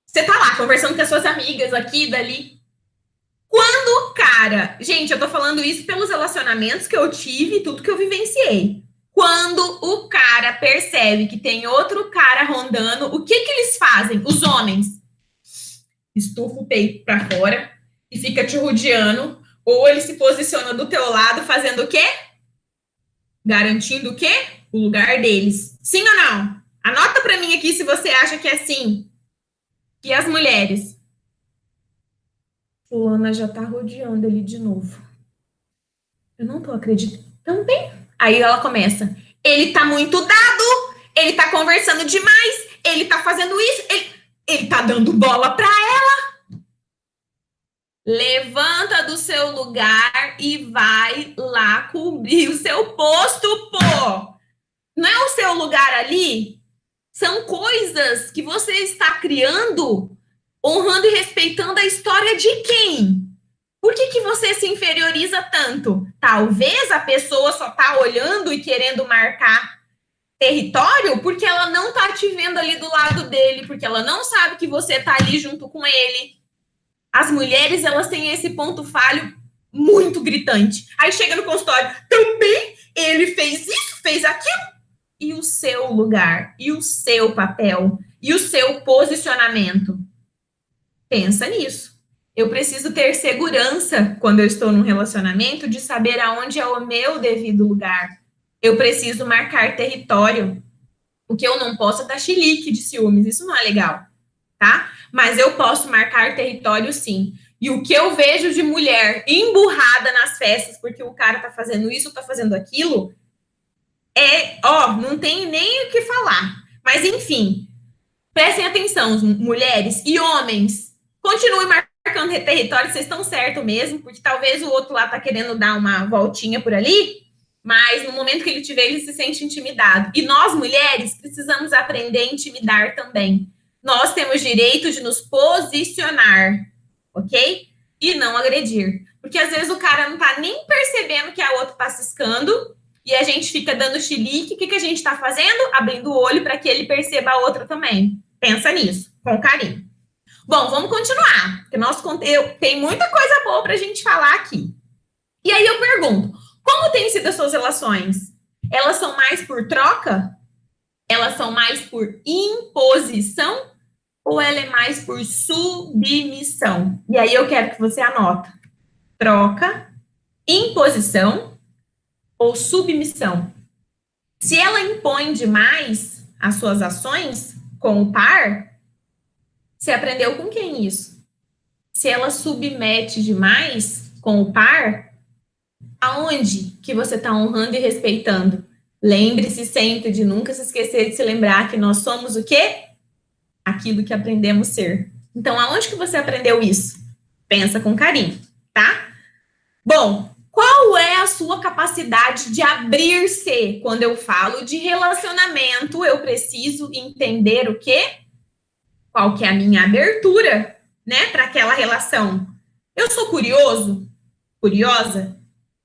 você tá lá conversando com as suas amigas aqui, dali, quando o cara... Gente, eu tô falando isso pelos relacionamentos que eu tive, tudo que eu vivenciei. Quando o cara percebe que tem outro cara rondando, o que eles fazem? Os homens estufa o peito para fora e fica te rodeando, ou ele se posiciona do teu lado fazendo o quê? Garantindo o quê? O lugar deles. Sim ou não? Anota para mim aqui se você acha que é assim. E as mulheres? Fulana já tá rodeando ele de novo. Eu não tô acreditando. Também. Aí ela começa. Ele tá muito dado, ele tá conversando demais, ele tá fazendo isso, ele tá dando bola pra ela. Levanta do seu lugar e vai lá cobrir o seu posto, pô. Não é o seu lugar ali? São coisas que você está criando, honrando e respeitando a história de quem? Por que você se inferioriza tanto? Talvez a pessoa só está olhando e querendo marcar território porque ela não está te vendo ali do lado dele, porque ela não sabe que você está ali junto com ele. As mulheres, elas têm esse ponto falho muito gritante. Aí chega no consultório, também ele fez isso, fez aquilo. E o seu lugar, e o seu papel, e o seu posicionamento? Pensa nisso. Eu preciso ter segurança, quando eu estou num relacionamento, de saber aonde é o meu devido lugar. Eu preciso marcar território. O que eu não posso é dar chilique de ciúmes. Isso não é legal, tá? Mas eu posso marcar território, sim. E o que eu vejo de mulher emburrada nas festas, porque o cara tá fazendo isso, tá fazendo aquilo, não tem nem o que falar. Mas, enfim, prestem atenção, mulheres e homens. Continuem marcando território, vocês estão certo mesmo, porque talvez o outro lá tá querendo dar uma voltinha por ali, mas no momento que ele te vê, ele se sente intimidado. E nós, mulheres, precisamos aprender a intimidar também. Nós temos direito de nos posicionar, ok? E não agredir. Porque às vezes o cara não tá nem percebendo que a outra tá ciscando, e a gente fica dando chilique. O que a gente tá fazendo? Abrindo o olho para que ele perceba a outra também. Pensa nisso, com carinho. Bom, vamos continuar, porque nosso conteúdo tem muita coisa boa para a gente falar aqui. E aí eu pergunto, como têm sido as suas relações? Elas são mais por troca? Elas são mais por imposição? Ou ela é mais por submissão? E aí eu quero que você anota. Troca, imposição ou submissão? Se ela impõe demais as suas ações com o par, você aprendeu com quem isso? Se ela submete demais com o par, aonde que você está honrando e respeitando? Lembre-se sempre de nunca se esquecer de se lembrar que nós somos o quê? Aquilo que aprendemos ser. Então, aonde que você aprendeu isso? Pensa com carinho, tá? Bom, qual é a sua capacidade de abrir-se? Quando eu falo de relacionamento, eu preciso entender o quê? Qual que é a minha abertura, né, para aquela relação? Eu sou curioso? Curiosa?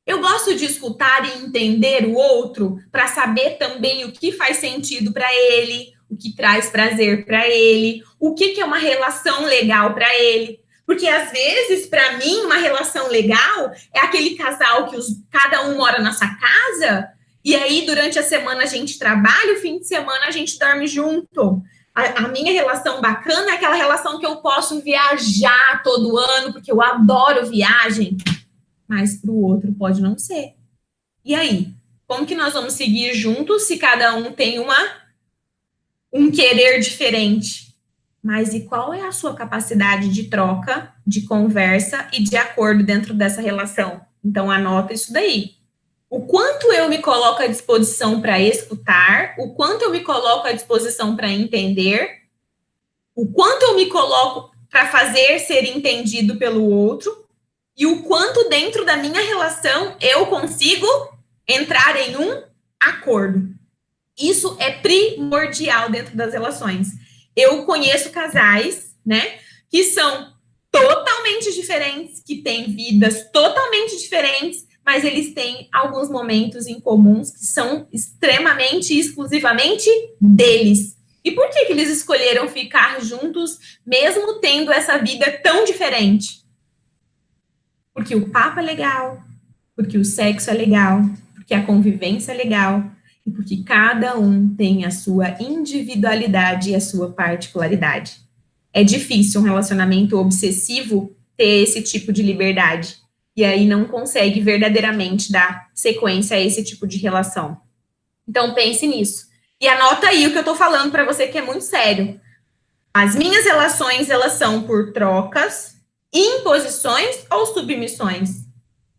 Eu gosto de escutar e entender o outro para saber também o que faz sentido para ele, o que traz prazer para ele, o que é uma relação legal para ele. Porque, às vezes, para mim, uma relação legal é aquele casal que cada um mora na sua casa e aí, durante a semana, a gente trabalha, o fim de semana a gente dorme junto. A minha relação bacana é aquela relação que eu posso viajar todo ano, porque eu adoro viagem, mas para o outro pode não ser. E aí? Como que nós vamos seguir juntos se cada um tem um querer diferente? Mas e qual é a sua capacidade de troca, de conversa e de acordo dentro dessa relação? Então, anota isso daí. O quanto eu me coloco à disposição para escutar, o quanto eu me coloco à disposição para entender, o quanto eu me coloco para fazer ser entendido pelo outro, e o quanto dentro da minha relação eu consigo entrar em um acordo. Isso é primordial dentro das relações. eu conheço casais, né, que são totalmente diferentes, que têm vidas totalmente diferentes, mas eles têm alguns momentos em comuns que são extremamente e exclusivamente deles. E por que eles escolheram ficar juntos, mesmo tendo essa vida tão diferente? Porque o papo é legal, porque o sexo é legal, porque a convivência é legal, e porque cada um tem a sua individualidade e a sua particularidade. É difícil um relacionamento obsessivo ter esse tipo de liberdade, e aí não consegue verdadeiramente dar sequência a esse tipo de relação. Então pense nisso. E anota aí o que eu tô falando para você, que é muito sério. As minhas relações, elas são por trocas, imposições ou submissões.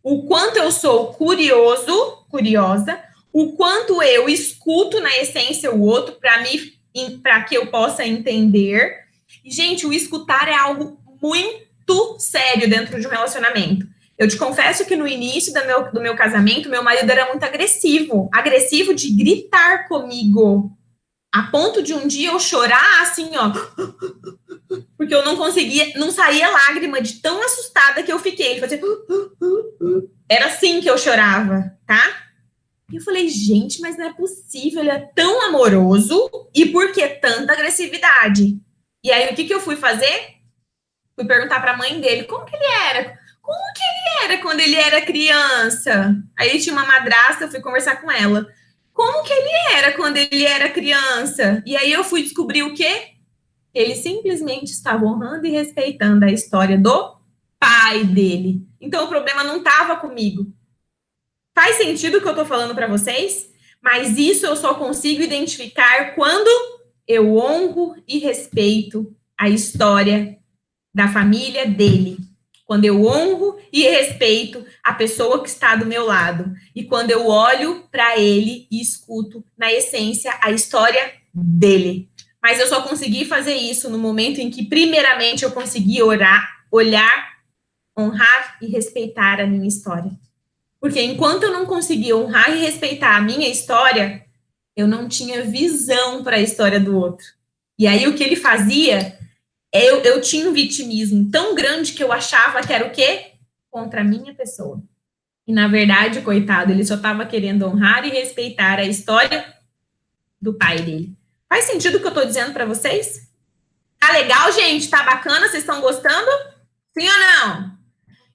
O quanto eu sou curioso, curiosa, o quanto eu escuto na essência o outro para que eu possa entender. E, gente, o escutar é algo muito sério dentro de um relacionamento. Eu te confesso que no início do meu casamento, meu marido era muito agressivo de gritar comigo, a ponto de um dia eu chorar assim, ó, porque eu não conseguia, não saía lágrima de tão assustada que eu fiquei. Ele fazia... Era assim que eu chorava, tá? E eu falei, gente, mas não é possível, ele é tão amoroso e por que tanta agressividade? E aí, o que eu fui fazer? Fui perguntar para a mãe dele, como que ele era? Como que ele era quando ele era criança? Aí ele tinha uma madrasta, eu fui conversar com ela. Como que ele era quando ele era criança? E aí eu fui descobrir o quê? Ele simplesmente estava honrando e respeitando a história do pai dele. Então o problema não estava comigo. Faz sentido o que eu estou falando para vocês? Mas isso eu só consigo identificar quando eu honro e respeito a história da família dele. Quando eu honro e respeito a pessoa que está do meu lado. E quando eu olho para ele e escuto, na essência, a história dele. Mas eu só consegui fazer isso no momento em que, primeiramente, eu consegui olhar, honrar e respeitar a minha história. Porque enquanto eu não conseguia honrar e respeitar a minha história, eu não tinha visão para a história do outro. E aí o que ele fazia, eu tinha um vitimismo tão grande que eu achava que era o quê? Contra a minha pessoa. E na verdade, coitado, ele só estava querendo honrar e respeitar a história do pai dele. Faz sentido o que eu estou dizendo para vocês? Tá legal, gente? Tá bacana? Vocês estão gostando? Sim ou não?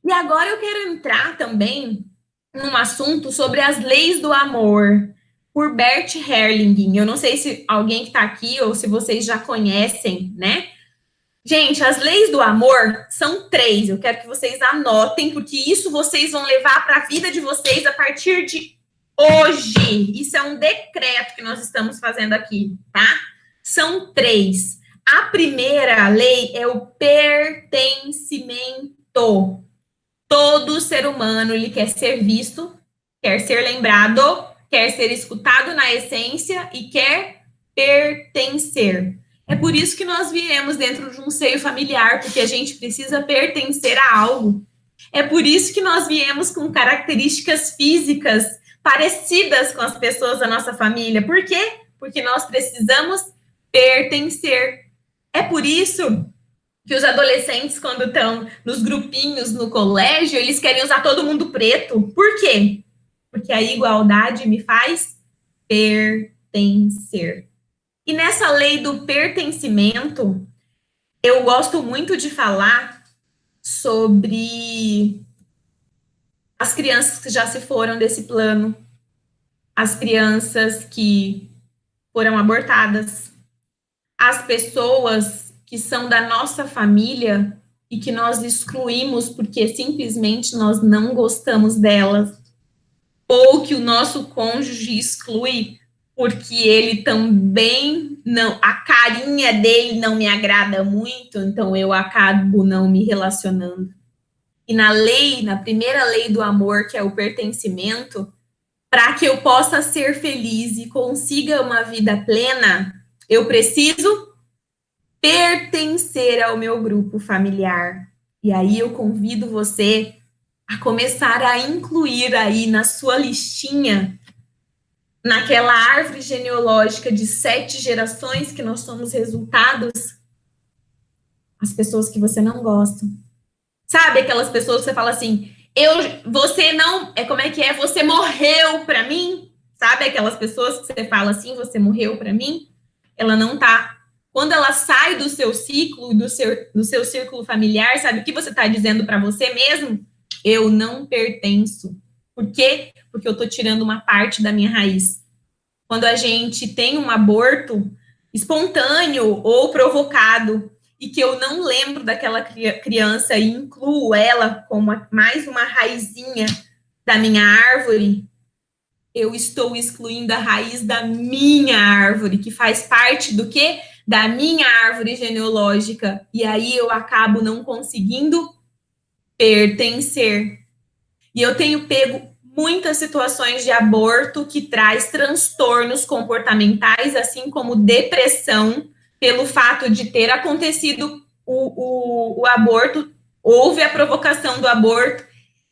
E agora eu quero entrar também num assunto sobre as leis do amor, por Bert Hellinger. Eu não sei se alguém que está aqui ou se vocês já conhecem, né? Gente, as leis do amor são 3. Eu quero que vocês anotem, porque isso vocês vão levar para a vida de vocês a partir de hoje. Isso é um decreto que nós estamos fazendo aqui, tá? São 3. A primeira lei é o pertencimento. Todo ser humano, ele quer ser visto, quer ser lembrado, quer ser escutado na essência e quer pertencer. É por isso que nós viemos dentro de um seio familiar, porque a gente precisa pertencer a algo. É por isso que nós viemos com características físicas parecidas com as pessoas da nossa família. Por quê? Porque nós precisamos pertencer. É por isso que os adolescentes, quando estão nos grupinhos no colégio, eles querem usar todo mundo preto. Por quê? Porque a igualdade me faz pertencer. E nessa lei do pertencimento, eu gosto muito de falar sobre as crianças que já se foram desse plano, as crianças que foram abortadas, as pessoas que são da nossa família e que nós excluímos porque simplesmente nós não gostamos delas, ou que o nosso cônjuge exclui porque ele também não, a carinha dele não me agrada muito, então eu acabo não me relacionando. E na primeira lei do amor, que é o pertencimento, para que eu possa ser feliz e consiga uma vida plena, eu preciso pertencer ao meu grupo familiar. E aí eu convido você a começar a incluir aí na sua listinha, naquela árvore genealógica de 7 gerações que nós somos resultados, as pessoas que você não gosta. Sabe aquelas pessoas que você fala assim, você não, como é que é? Você morreu para mim? Sabe aquelas pessoas que você fala assim, você morreu para mim? Ela não tá. Quando ela sai do seu ciclo, do seu círculo familiar, sabe o que você está dizendo para você mesmo? Eu não pertenço. Por quê? Porque eu estou tirando uma parte da minha raiz. Quando a gente tem um aborto espontâneo ou provocado, e que eu não lembro daquela criança e incluo ela como mais uma raizinha da minha árvore, eu estou excluindo a raiz da minha árvore, que faz parte do quê? Da minha árvore genealógica. E aí eu acabo não conseguindo pertencer. E eu tenho pego muitas situações de aborto que traz transtornos comportamentais, assim como depressão, pelo fato de ter acontecido o aborto, houve a provocação do aborto,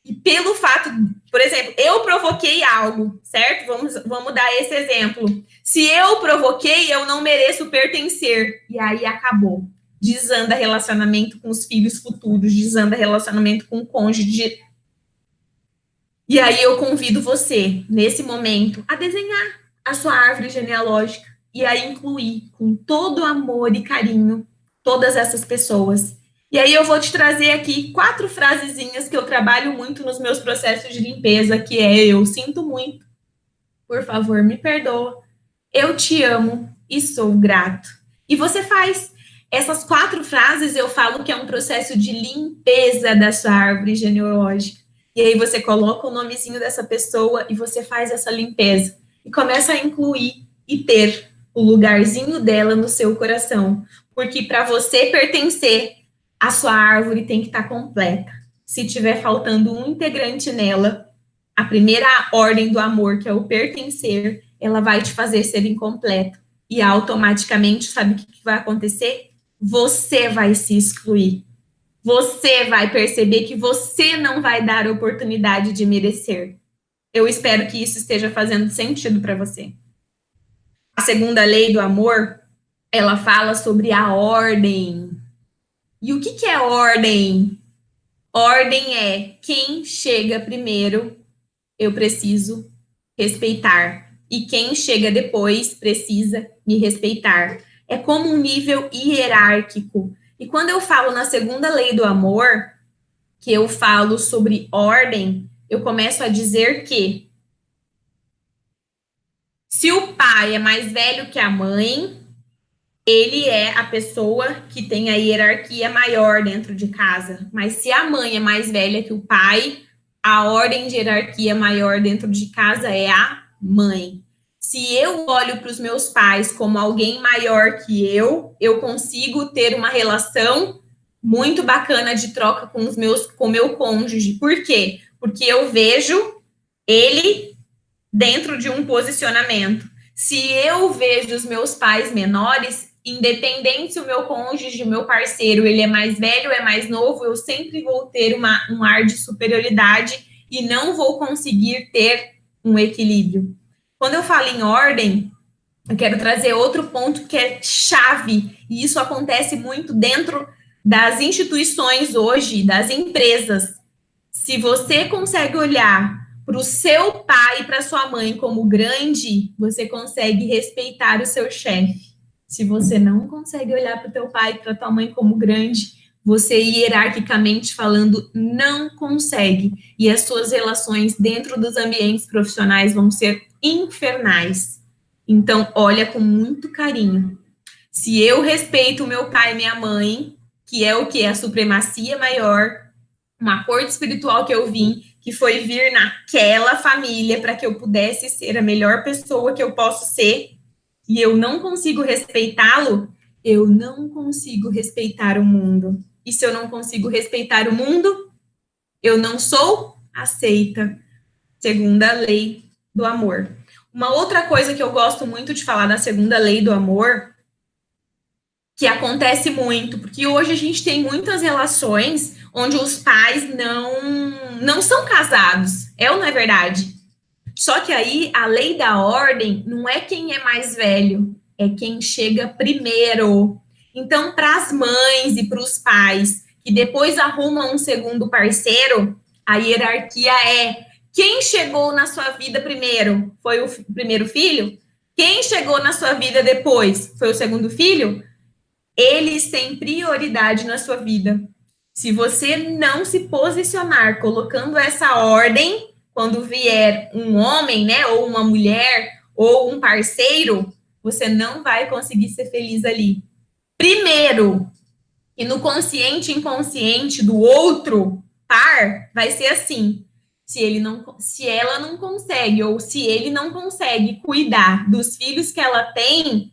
e pelo fato, por exemplo, eu provoquei algo, certo? Vamos dar esse exemplo. Se eu provoquei, eu não mereço pertencer, e aí acabou. Desanda relacionamento com os filhos futuros, desanda relacionamento com o cônjuge. E aí eu convido você, nesse momento, a desenhar a sua árvore genealógica e a incluir com todo amor e carinho todas essas pessoas. E aí eu vou te trazer aqui 4 frasezinhas que eu trabalho muito nos meus processos de limpeza, que é: eu sinto muito, por favor, me perdoa, eu te amo e sou grato. E você faz essas 4 frases, eu falo que é um processo de limpeza da sua árvore genealógica. E aí você coloca o nomezinho dessa pessoa e você faz essa limpeza. E começa a incluir e ter o lugarzinho dela no seu coração. Porque para você pertencer, a sua árvore tem que estar completa. Se tiver faltando um integrante nela, a primeira ordem do amor, que é o pertencer, ela vai te fazer ser incompleta. E automaticamente, sabe o que vai acontecer? Você vai se excluir. Você vai perceber que você não vai dar a oportunidade de merecer. Eu espero que isso esteja fazendo sentido para você. A segunda lei do amor, ela fala sobre a ordem. E o que é ordem? Ordem é quem chega primeiro, eu preciso respeitar. E quem chega depois precisa me respeitar. É como um nível hierárquico. E quando eu falo na segunda lei do amor, que eu falo sobre ordem, eu começo a dizer que se o pai é mais velho que a mãe, ele é a pessoa que tem a hierarquia maior dentro de casa. Mas se a mãe é mais velha que o pai, a ordem de hierarquia maior dentro de casa é a mãe. Se eu olho para os meus pais como alguém maior que eu consigo ter uma relação muito bacana de troca com o meu cônjuge. Por quê? Porque eu vejo ele dentro de um posicionamento. Se eu vejo os meus pais menores, independente se o meu cônjuge, o meu parceiro, ele é mais velho ou é mais novo, eu sempre vou ter um ar de superioridade e não vou conseguir ter um equilíbrio. Quando eu falo em ordem, eu quero trazer outro ponto que é chave, e isso acontece muito dentro das instituições hoje, das empresas. Se você consegue olhar para o seu pai e para sua mãe como grande, você consegue respeitar o seu chefe. Se você não consegue olhar para o teu pai e para tua mãe como grande, você hierarquicamente falando não consegue. E as suas relações dentro dos ambientes profissionais vão ser infernais. Então, olha com muito carinho. Se eu respeito o meu pai e minha mãe, que é o que? A supremacia maior, um acordo espiritual que eu vim, que foi vir naquela família para que eu pudesse ser a melhor pessoa que eu posso ser, e eu não consigo respeitá-lo, eu não consigo respeitar o mundo. E se eu não consigo respeitar o mundo, eu não sou aceita, segundo a lei do amor. Uma outra coisa que eu gosto muito de falar da segunda lei do amor, que acontece muito, porque hoje a gente tem muitas relações onde os pais não são casados, é ou não é verdade? Só que aí a lei da ordem não é quem é mais velho, é quem chega primeiro. Então, para as mães e para os pais que depois arrumam um segundo parceiro, a hierarquia é: quem chegou na sua vida primeiro? Foi o primeiro filho? Quem chegou na sua vida depois? Foi o segundo filho? Eles têm prioridade na sua vida. Se você não se posicionar colocando essa ordem, quando vier um homem, né, ou uma mulher, ou um parceiro, você não vai conseguir ser feliz ali. Primeiro, e no consciente e inconsciente do outro par, vai ser assim. Se ela não consegue, ou se ele não consegue cuidar dos filhos que ela tem,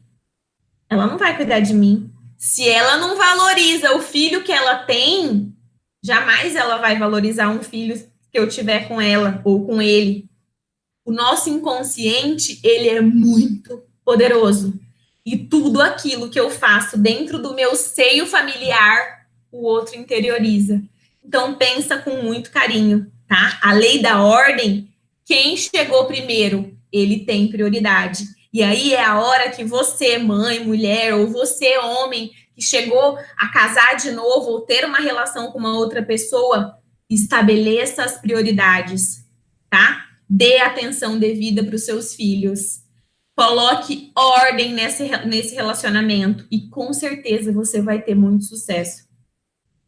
ela não vai cuidar de mim. Se ela não valoriza o filho que ela tem, jamais ela vai valorizar um filho que eu tiver com ela ou com ele. O nosso inconsciente, ele é muito poderoso. E tudo aquilo que eu faço dentro do meu seio familiar, o outro interioriza. Então, pensa com muito carinho, tá? A lei da ordem, quem chegou primeiro, ele tem prioridade. E aí é a hora que você, mãe, mulher, ou você, homem, que chegou a casar de novo ou ter uma relação com uma outra pessoa, estabeleça as prioridades, tá? Dê atenção devida para os seus filhos. Coloque ordem nesse relacionamento e com certeza você vai ter muito sucesso.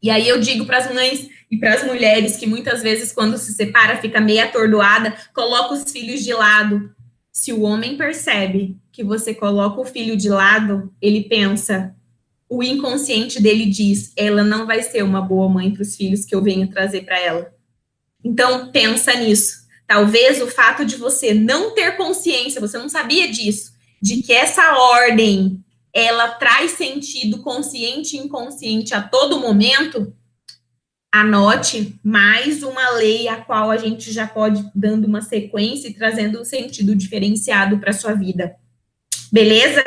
E aí eu digo para as mães e para as mulheres que muitas vezes quando se separa fica meio atordoada, coloca os filhos de lado. Se o homem percebe que você coloca o filho de lado, ele pensa, o inconsciente dele diz, ela não vai ser uma boa mãe para os filhos que eu venho trazer para ela. Então, pensa nisso. Talvez o fato de você não ter consciência, você não sabia disso, de que essa ordem, ela traz sentido consciente e inconsciente a todo momento, anote mais uma lei a qual a gente já pode dando uma sequência e trazendo um sentido diferenciado para sua vida. Beleza?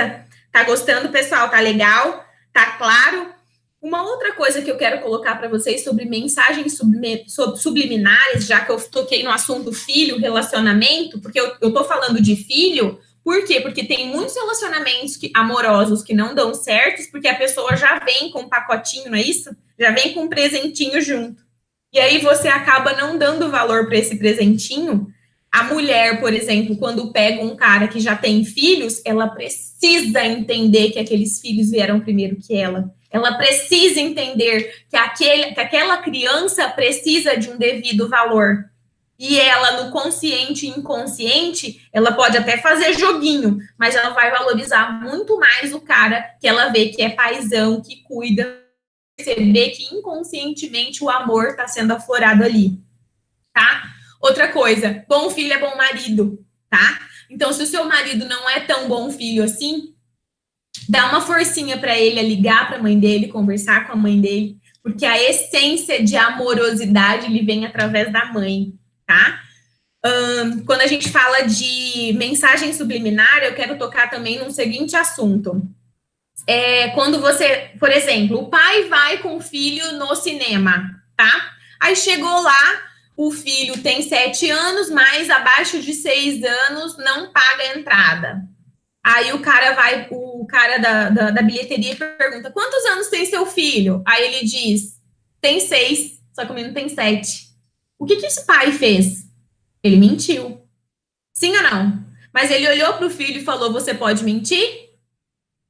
Tá gostando, pessoal? Tá legal? Tá claro? Uma outra coisa que eu quero colocar para vocês sobre mensagens subliminares, já que eu toquei no assunto filho, relacionamento, porque eu tô falando de filho, por quê? Porque tem muitos relacionamentos amorosos que não dão certo, porque a pessoa já vem com um pacotinho, não é isso? Já vem com um presentinho junto. E aí você acaba não dando valor para esse presentinho. A mulher, por exemplo, quando pega um cara que já tem filhos, ela precisa entender que aqueles filhos vieram primeiro que ela. Ela precisa entender que aquela criança precisa de um devido valor. E ela, no consciente e inconsciente, ela pode até fazer joguinho, mas ela vai valorizar muito mais o cara que ela vê que é paizão, que cuida, perceber que inconscientemente o amor está sendo aflorado ali, tá? Outra coisa, bom filho é bom marido, tá? Então, se o seu marido não é tão bom filho assim, dá uma forcinha para ele, ligar para a mãe dele, conversar com a mãe dele, porque a essência de amorosidade ele vem através da mãe, tá? Quando a gente fala de mensagem subliminar, eu quero tocar também num seguinte assunto. Quando você, por exemplo, o pai vai com o filho no cinema, tá? Aí chegou lá, o filho tem 7 anos, mas abaixo de 6 anos não paga a entrada. Aí o cara da bilheteria pergunta, quantos anos tem seu filho? Aí ele diz, tem 6, só que o menino tem 7. O que esse pai fez? Ele mentiu. Sim ou não? Mas ele olhou para o filho e falou, você pode mentir?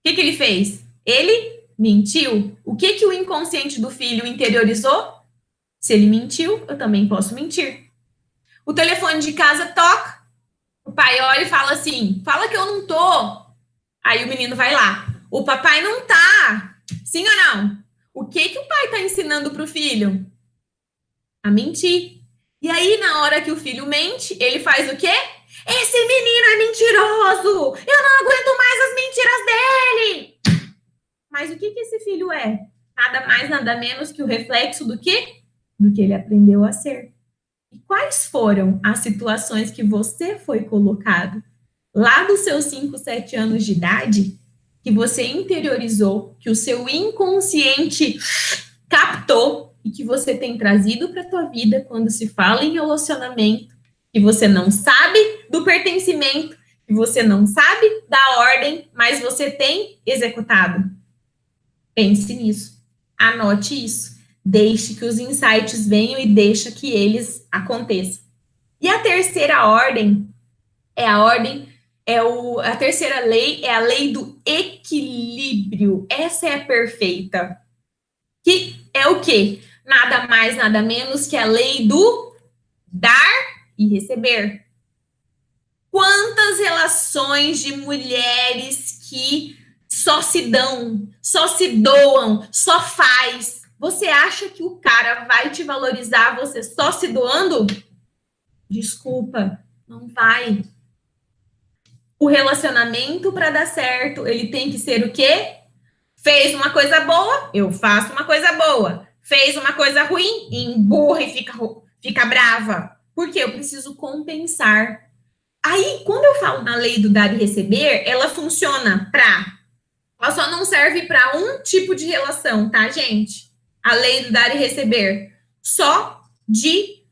O que ele fez? Ele mentiu. O que o inconsciente do filho interiorizou? Se ele mentiu, eu também posso mentir. O telefone de casa toca. O pai olha e fala assim, fala que eu não tô. Aí o menino vai lá. O papai não tá. Sim ou não? O que o pai tá ensinando pro filho? A mentir. E aí, na hora que o filho mente, ele faz o quê? Esse menino é mentiroso! Eu não aguento mais as mentiras dele! Mas o que esse filho é? Nada mais, nada menos que o reflexo do quê? Do que ele aprendeu a ser. E quais foram as situações que você foi colocado lá dos seus 5, 7 anos de idade, que você interiorizou, que o seu inconsciente captou e que você tem trazido para a tua vida quando se fala em relacionamento, que você não sabe do pertencimento, que você não sabe da ordem, mas você tem executado. Pense nisso, anote isso, deixe que os insights venham e deixe que eles aconteçam. E a terceira ordem a terceira lei é a lei do equilíbrio. Essa é perfeita. Que é o quê? Nada mais, nada menos que a lei do dar e receber. Quantas relações de mulheres que só se dão, só se doam, só faz. Você acha que o cara vai te valorizar você só se doando? Desculpa, não vai. O relacionamento, para dar certo, ele tem que ser o quê? Fez uma coisa boa, eu faço uma coisa boa. Fez uma coisa ruim, emburra e fica brava. Porque eu preciso compensar. Aí, quando eu falo na lei do dar e receber, ela funciona ela só não serve para um tipo de relação, tá, gente? A lei do dar e receber. Só de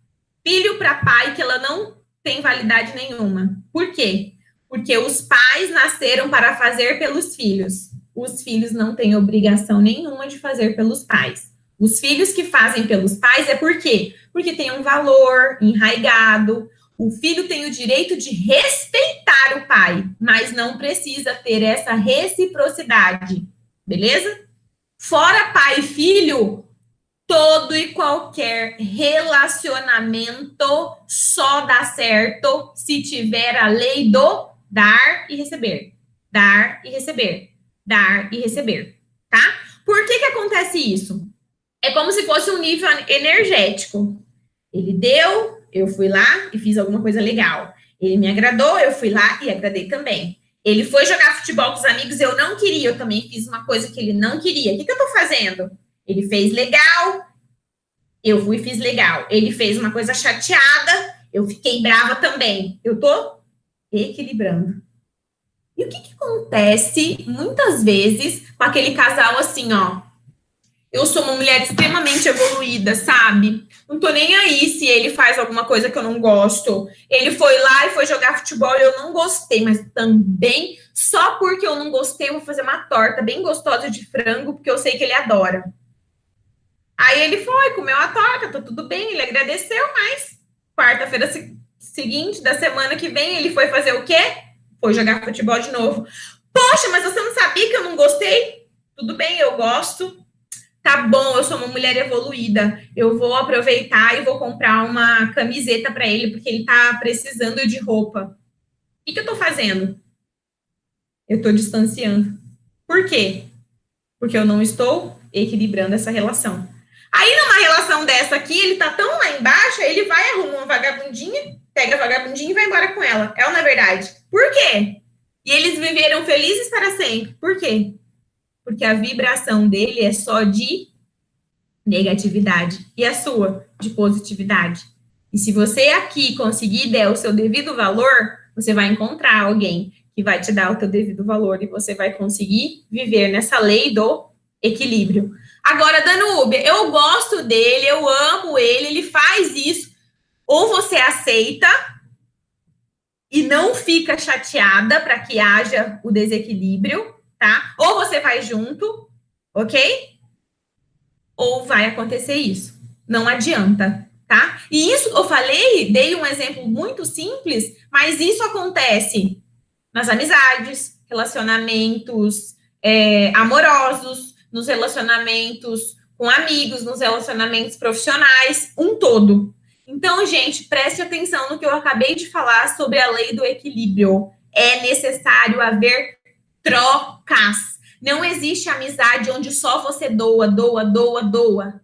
filho para pai, que ela não tem validade nenhuma. Por quê? Porque os pais nasceram para fazer pelos filhos. Os filhos não têm obrigação nenhuma de fazer pelos pais. Os filhos que fazem pelos pais é por quê? Porque tem um valor enraizado. O filho tem o direito de respeitar o pai, mas não precisa ter essa reciprocidade, beleza? Fora pai e filho, todo e qualquer relacionamento só dá certo se tiver a lei do dar e receber. Dar e receber. Dar e receber, tá? Por que acontece isso? É como se fosse um nível energético. Ele deu, eu fui lá e fiz alguma coisa legal. Ele me agradou, eu fui lá e agradei também. Ele foi jogar futebol com os amigos, eu não queria, eu também fiz uma coisa que ele não queria. O que eu tô fazendo? Ele fez legal, eu fui e fiz legal. Ele fez uma coisa chateada, eu fiquei brava também. Eu tô equilibrando. E o que acontece muitas vezes com aquele casal assim, ó? Eu sou uma mulher extremamente evoluída, sabe? Não tô nem aí se ele faz alguma coisa que eu não gosto. Ele foi lá e foi jogar futebol e eu não gostei, mas também, só porque eu não gostei, eu vou fazer uma torta bem gostosa de frango, porque eu sei que ele adora. Aí ele foi, comeu a torta, tá tudo bem, ele agradeceu, mas quarta-feira seguinte, da semana que vem, ele foi fazer o quê? Foi jogar futebol de novo. Poxa, mas você não sabia que eu não gostei? Tudo bem, eu gosto. Tá bom, eu sou uma mulher evoluída. Eu vou aproveitar e vou comprar uma camiseta para ele, porque ele tá precisando de roupa. O que eu tô fazendo? Eu tô distanciando. Por quê? Porque eu não estou equilibrando essa relação. Aí, numa relação dessa aqui, ele tá tão lá embaixo, ele vai, arruma uma vagabundinha, pega a vagabundinha e vai embora com ela. É ou não é verdade? Por quê? E eles viveram felizes para sempre. Por quê? Porque a vibração dele é só de negatividade. E a sua? De positividade. E se você aqui conseguir der o seu devido valor, você vai encontrar alguém que vai te dar o teu devido valor e você vai conseguir viver nessa lei do equilíbrio. Agora, Danúbia, eu gosto dele, eu amo ele, ele faz isso. Ou você aceita e não fica chateada para que haja o desequilíbrio, tá? Ou você vai junto, ok? Ou vai acontecer isso. Não adianta, tá? E isso, eu falei, dei um exemplo muito simples, mas isso acontece nas amizades, relacionamentos amorosos, nos relacionamentos com amigos, nos relacionamentos profissionais, um todo. Então, gente, preste atenção no que eu acabei de falar sobre a lei do equilíbrio. É necessário haver trocas. Não existe amizade onde só você doa.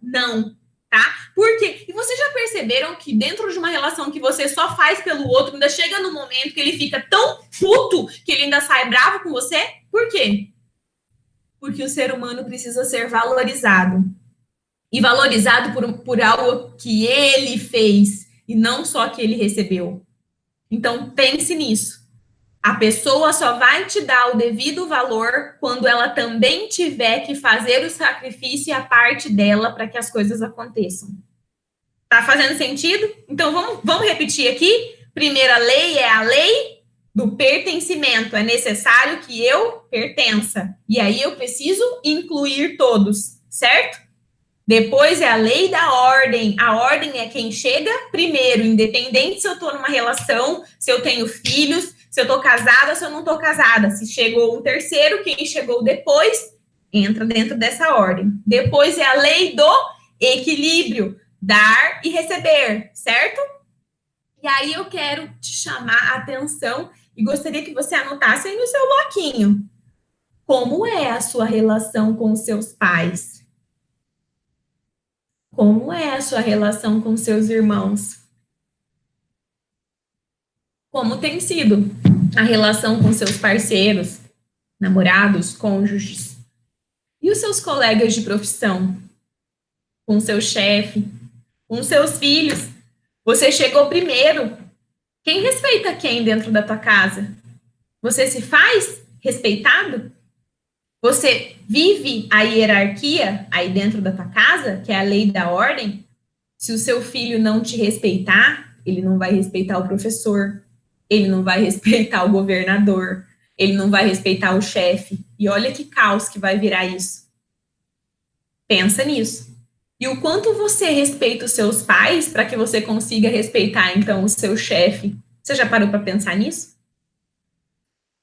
Não, tá? Por quê? E vocês já perceberam que dentro de uma relação que você só faz pelo outro, ainda chega no momento que ele fica tão puto que ele ainda sai bravo com você? Por quê? Porque o ser humano precisa ser valorizado. E valorizado por algo que ele fez e não só que ele recebeu. Então, pense nisso. A pessoa só vai te dar o devido valor quando ela também tiver que fazer o sacrifício e a parte dela para que as coisas aconteçam. Tá fazendo sentido? Então, vamos repetir aqui? primeira lei é a lei do pertencimento. É necessário que eu pertença. E aí eu preciso incluir todos, certo? Depois é a lei da ordem. A ordem é quem chega primeiro, independente se eu estou numa relação, se eu tenho filhos, se eu estou casada, se eu não estou casada. Se chegou um terceiro, quem chegou depois entra dentro dessa ordem. Depois é a lei do equilíbrio, dar e receber, certo? E aí eu quero te chamar a atenção e gostaria que você anotasse aí no seu bloquinho. Como é a sua relação com os seus pais? Como é a sua relação com seus irmãos? Como tem sido a relação com seus parceiros, namorados, cônjuges? E os seus colegas de profissão? Com seu chefe? Com seus filhos? Você chegou primeiro. Quem respeita quem dentro da tua casa? Você se faz respeitado? Você vive a hierarquia aí dentro da tua casa, que é a lei da ordem? Se o seu filho não te respeitar, ele não vai respeitar o professor, ele não vai respeitar o governador, ele não vai respeitar o chefe. E olha que caos que vai virar isso. Pensa nisso. E o quanto você respeita os seus pais para que você consiga respeitar, então, o seu chefe. Você já parou para pensar nisso?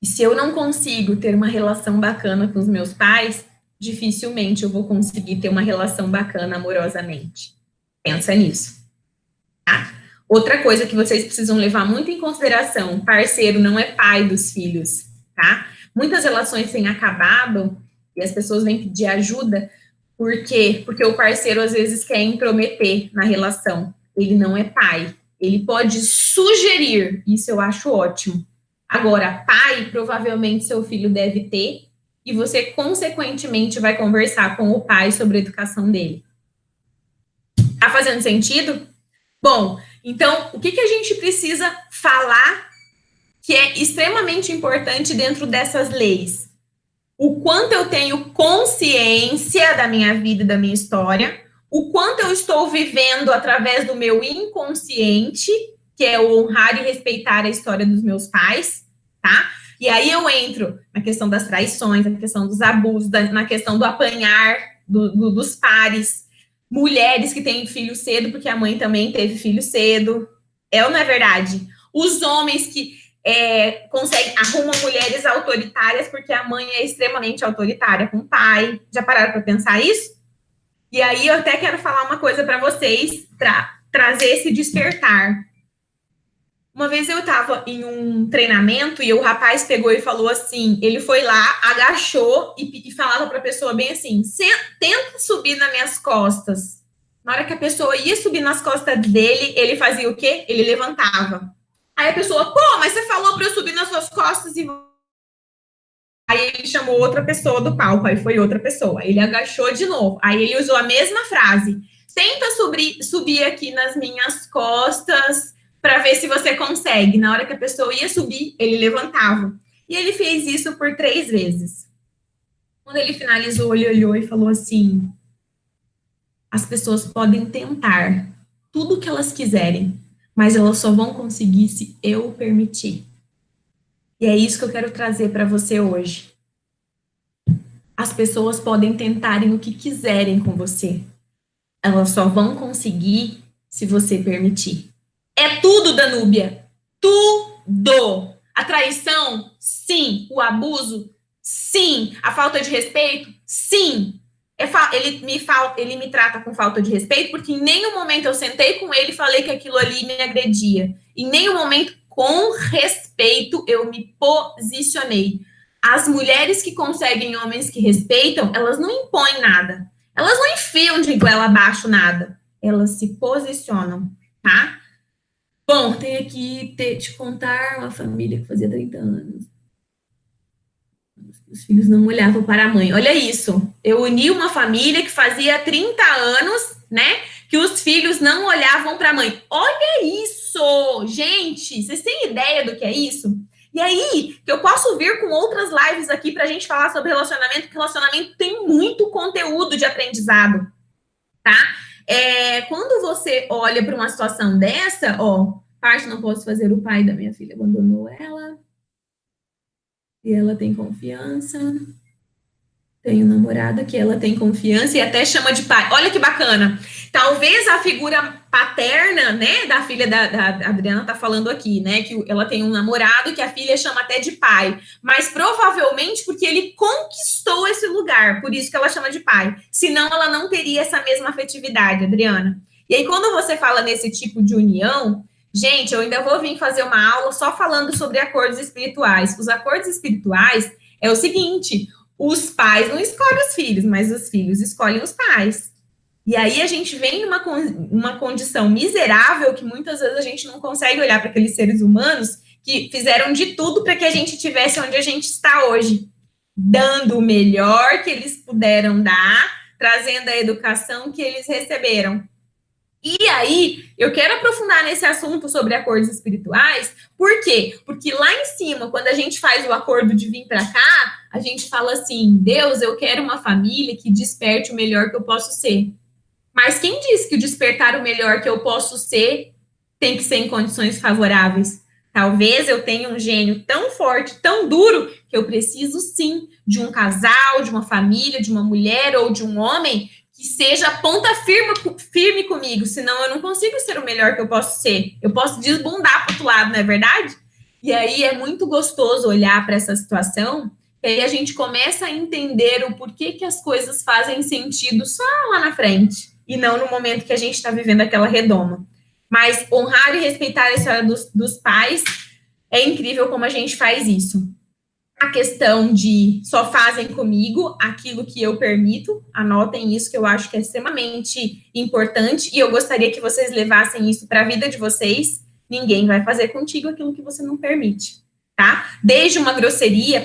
E se eu não consigo ter uma relação bacana com os meus pais, dificilmente eu vou conseguir ter uma relação bacana amorosamente. Pensa nisso. Tá? Outra coisa que vocês precisam levar muito em consideração, parceiro não é pai dos filhos, tá? Muitas relações têm acabado e as pessoas vêm pedir ajuda. Por quê? Porque o parceiro às vezes quer intrometer na relação. Ele não é pai. Ele pode sugerir, isso eu acho ótimo. Agora, pai, provavelmente seu filho deve ter, e você, consequentemente, vai conversar com o pai sobre a educação dele. Tá fazendo sentido? Bom, então, o que a gente precisa falar que é extremamente importante dentro dessas leis? O quanto eu tenho consciência da minha vida e da minha história, o quanto eu estou vivendo através do meu inconsciente, que é o honrar e respeitar a história dos meus pais, tá? E aí eu entro na questão das traições, na questão dos abusos, na questão do apanhar dos pares, mulheres que têm filho cedo, porque a mãe também teve filho cedo, ou não é verdade? Os homens que arrumam mulheres autoritárias porque a mãe é extremamente autoritária com o pai. Já pararam para pensar isso? E aí eu até quero falar uma coisa para vocês, para trazer esse despertar. Uma vez eu estava em um treinamento e o rapaz pegou e falou assim, ele foi lá, agachou e falava para a pessoa bem assim, tenta subir nas minhas costas. Na hora que a pessoa ia subir nas costas dele, ele fazia o quê? Ele levantava. Aí a pessoa, pô, mas você falou para eu subir nas suas costas e... Aí ele chamou outra pessoa do palco, aí foi outra pessoa. Ele agachou de novo. Aí ele usou a mesma frase. Tenta subir aqui nas minhas costas para ver se você consegue. Na hora que a pessoa ia subir, ele levantava. E ele fez isso por 3 vezes. Quando ele finalizou, ele olhou e falou assim, as pessoas podem tentar tudo o que elas quiserem, mas elas só vão conseguir se eu permitir. E é isso que eu quero trazer para você hoje. As pessoas podem tentarem o que quiserem com você. Elas só vão conseguir se você permitir. É tudo, Danúbia. Tudo. A traição, sim. O abuso, sim. A falta de respeito, sim. Ele me trata com falta de respeito porque em nenhum momento eu sentei com ele e falei que aquilo ali me agredia. Em nenhum momento, com respeito, eu me posicionei. As mulheres que conseguem homens que respeitam, elas não impõem nada. Elas não enfiam de goela abaixo nada. Elas se posicionam, tá? Bom, tenho aqui te contar uma família que fazia 30 anos. Os filhos não olhavam para a mãe. Olha isso. Eu uni uma família que fazia 30 anos, né? Que os filhos não olhavam para a mãe. Olha isso! Gente, vocês têm ideia do que é isso? E aí, que eu posso vir com outras lives aqui para a gente falar sobre relacionamento, porque relacionamento tem muito conteúdo de aprendizado, tá? Quando você olha para uma situação dessa, ó, Parte não posso fazer, o pai da minha filha abandonou ela. E ela tem confiança. Tenho namorada que ela tem confiança e até chama de pai. Olha que bacana. Talvez a figura paterna, né, da filha da Adriana tá falando aqui, né, que ela tem um namorado que a filha chama até de pai. Mas provavelmente porque ele conquistou esse lugar, por isso que ela chama de pai. Senão ela não teria essa mesma afetividade, Adriana. E aí quando você fala nesse tipo de união, gente, eu ainda vou vir fazer uma aula só falando sobre acordos espirituais. Os acordos espirituais é o seguinte: os pais não escolhem os filhos, mas os filhos escolhem os pais. E aí a gente vem numa uma condição miserável que muitas vezes a gente não consegue olhar para aqueles seres humanos que fizeram de tudo para que a gente estivesse onde a gente está hoje, dando o melhor que eles puderam dar, trazendo a educação que eles receberam. E aí, eu quero aprofundar nesse assunto sobre acordos espirituais, por quê? Porque lá em cima, quando a gente faz o acordo de vir para cá, a gente fala assim: Deus, eu quero uma família que desperte o melhor que eu posso ser. Mas quem disse que o despertar o melhor que eu posso ser tem que ser em condições favoráveis? Talvez eu tenha um gênio tão forte, tão duro, que eu preciso sim de um casal, de uma família, de uma mulher ou de um homem que seja ponta firme comigo, senão eu não consigo ser o melhor que eu posso ser. Eu posso desbundar para o outro lado, não é verdade? E aí é muito gostoso olhar para essa situação, e aí a gente começa a entender o porquê que as coisas fazem sentido só lá na frente, e não no momento que a gente está vivendo aquela redoma. Mas honrar e respeitar a história dos pais, é incrível como a gente faz isso. A questão de só fazem comigo aquilo que eu permito, anotem isso, que eu acho que é extremamente importante, e eu gostaria que vocês levassem isso para a vida de vocês. Ninguém vai fazer contigo aquilo que você não permite, tá? Desde uma grosseria,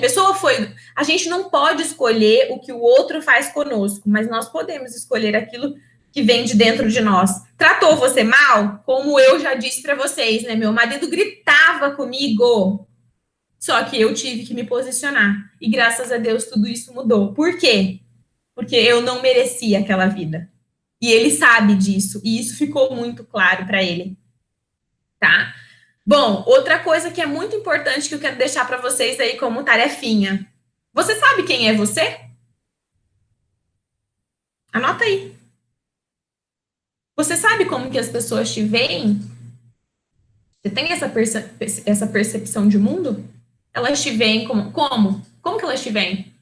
a gente não pode escolher o que o outro faz conosco, mas nós podemos escolher aquilo que vem de dentro de nós. Tratou você mal? Como eu já disse para vocês, né? Meu marido gritava comigo. Só que eu tive que me posicionar. E graças a Deus tudo isso mudou. Por quê? Porque eu não merecia aquela vida. E ele sabe disso. E isso ficou muito claro para ele. Tá? Bom, outra coisa que é muito importante que eu quero deixar para vocês aí como tarefinha. Você sabe quem é você? Anota aí. Você sabe como que as pessoas te veem? Você tem essa percepção de mundo? Elas te veem como? Como que elas te veem?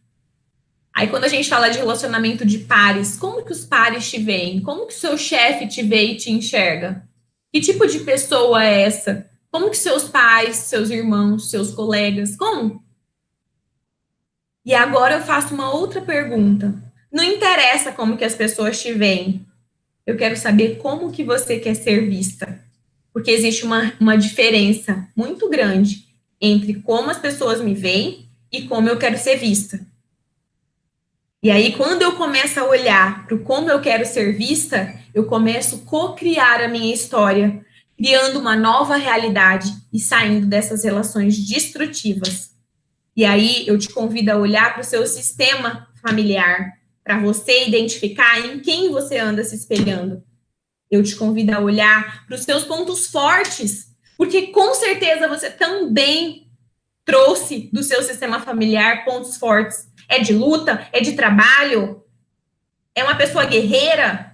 Aí, quando a gente fala de relacionamento de pares, como que os pares te veem? Como que o seu chefe te vê e te enxerga? Que tipo de pessoa é essa? Como que seus pais, seus irmãos, seus colegas, como? E agora eu faço uma outra pergunta. Não interessa como que as pessoas te veem. Eu quero saber como que você quer ser vista. Porque existe uma diferença muito grande entre como as pessoas me veem e como eu quero ser vista. E aí, quando eu começo a olhar para como eu quero ser vista, eu começo a co-criar a minha história, criando uma nova realidade e saindo dessas relações destrutivas. E aí, eu te convido a olhar para o seu sistema familiar, para você identificar em quem você anda se espelhando. Eu te convido a olhar para os seus pontos fortes, porque com certeza você também trouxe do seu sistema familiar pontos fortes. É de luta? É de trabalho? É uma pessoa guerreira?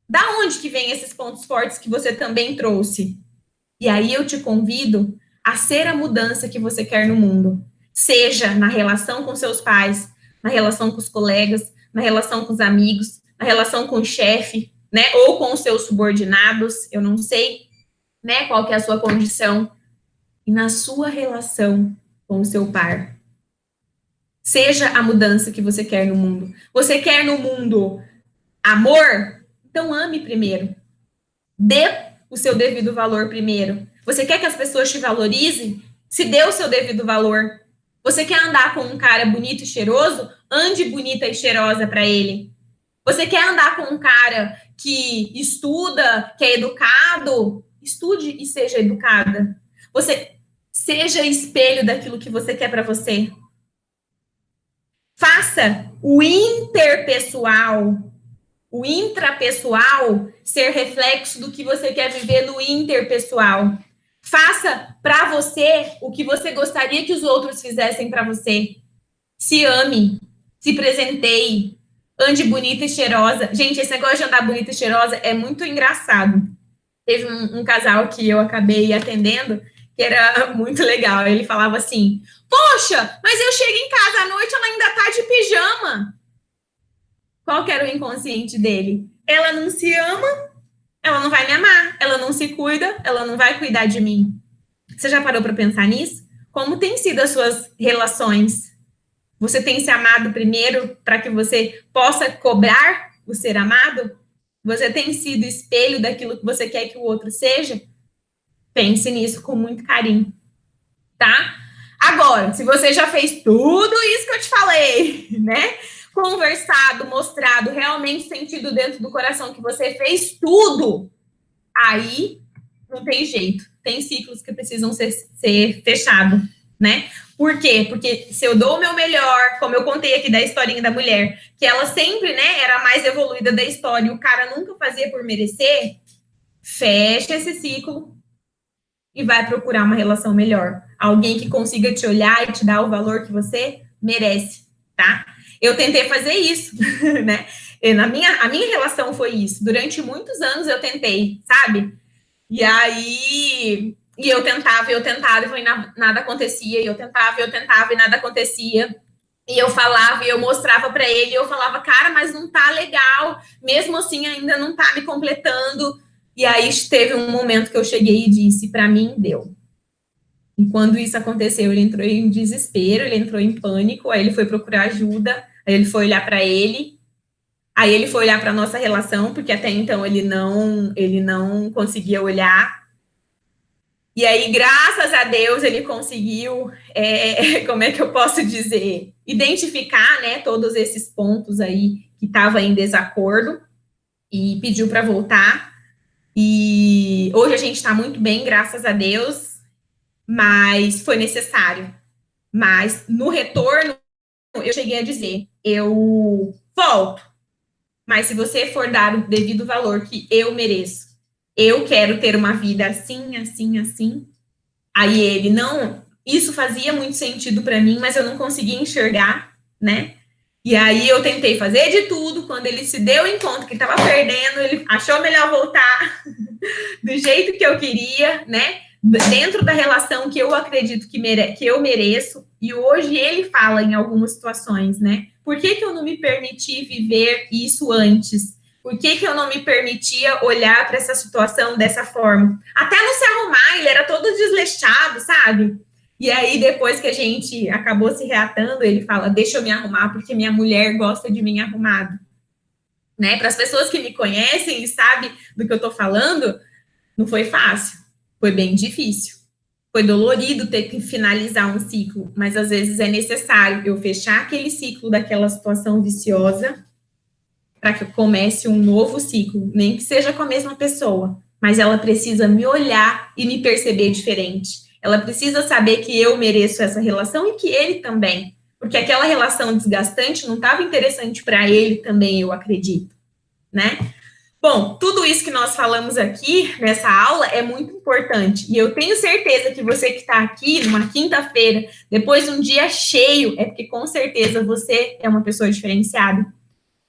Da onde que vem esses pontos fortes que você também trouxe? E aí eu te convido a ser a mudança que você quer no mundo. Seja na relação com seus pais, na relação com os colegas, na relação com os amigos, na relação com o chefe, né? Ou com os seus subordinados, eu não sei, né? Qual que é a sua condição. E na sua relação com o seu par. Seja a mudança que você quer no mundo. Você quer no mundo amor? Então ame primeiro. Dê o seu devido valor primeiro. Você quer que as pessoas te valorizem? Se dê o seu devido valor. Você quer andar com um cara bonito e cheiroso? Ande bonita e cheirosa para ele. Você quer andar com um cara que estuda, que é educado? Estude e seja educada. Você seja espelho daquilo que você quer para você. Faça o interpessoal o intrapessoal ser reflexo do que você quer viver no interpessoal. Faça para você o que você gostaria que os outros fizessem para você. Se ame, se presenteie, ande bonita e cheirosa. Gente, esse negócio de andar bonita e cheirosa é muito engraçado. Teve um casal que eu acabei atendendo, que era muito legal. Ele falava assim, poxa, mas eu chego em casa à noite, ela ainda tá de pijama. Qual que era o inconsciente dele? Ela não se ama, ela não vai me amar, ela não se cuida, ela não vai cuidar de mim. Você já parou para pensar nisso? Como têm sido as suas relações? Você tem se amado primeiro para que você possa cobrar o ser amado? Você tem sido espelho daquilo que você quer que o outro seja? Pense nisso com muito carinho, tá? Agora, se você já fez tudo isso que eu te falei, né? Conversado, mostrado, realmente sentido dentro do coração que você fez tudo, aí não tem jeito. Tem ciclos que precisam ser fechados, né? Por quê? Porque se eu dou o meu melhor, como eu contei aqui da historinha da mulher, que ela sempre, né, era a mais evoluída da história e o cara nunca fazia por merecer, fecha esse ciclo e vai procurar uma relação melhor. Alguém que consiga te olhar e te dar o valor que você merece, tá? Eu tentei fazer isso, né? A minha relação foi isso. Durante muitos anos eu tentei, sabe? E aí... E eu tentava, e nada acontecia. E eu tentava, e nada acontecia. E eu falava, e eu mostrava para ele, e eu falava, cara, mas não tá legal. Mesmo assim, ainda não tá me completando. E aí teve um momento que eu cheguei e disse, para mim, deu. E quando isso aconteceu, ele entrou em desespero, ele entrou em pânico, aí ele foi procurar ajuda, aí ele foi olhar para ele, aí ele foi olhar para nossa relação, porque até então ele não conseguia olhar. E aí, graças a Deus, ele conseguiu, como é que eu posso dizer, identificar, né, todos esses pontos aí que estavam em desacordo e pediu para voltar. E hoje a gente está muito bem, graças a Deus, mas foi necessário. Mas no retorno, eu cheguei a dizer, eu volto, mas se você for dar o devido valor que eu mereço, eu quero ter uma vida assim, assim, assim. Aí ele, não, isso fazia muito sentido para mim, mas eu não conseguia enxergar, né? E aí eu tentei fazer de tudo, quando ele se deu em conta que estava perdendo, ele achou melhor voltar do jeito que eu queria, né? Dentro da relação que eu acredito que eu mereço, e hoje ele fala em algumas situações, né? Por que eu não me permiti viver isso antes? Por que eu não me permitia olhar para essa situação dessa forma? Até não se arrumar, ele era todo desleixado, sabe? E aí, depois que a gente acabou se reatando, ele fala, deixa eu me arrumar, porque minha mulher gosta de mim arrumado. Né? Para as pessoas que me conhecem e sabem do que eu estou falando, não foi fácil, foi bem difícil. Foi dolorido ter que finalizar um ciclo, mas às vezes é necessário eu fechar aquele ciclo daquela situação viciosa para que eu comece um novo ciclo, nem que seja com a mesma pessoa, mas ela precisa me olhar e me perceber diferente. Ela precisa saber que eu mereço essa relação e que ele também, porque aquela relação desgastante não estava interessante para ele também, eu acredito, né? Bom, tudo isso que nós falamos aqui nessa aula é muito importante, e eu tenho certeza que você que está aqui numa quinta-feira, depois de um dia cheio, é porque com certeza você é uma pessoa diferenciada.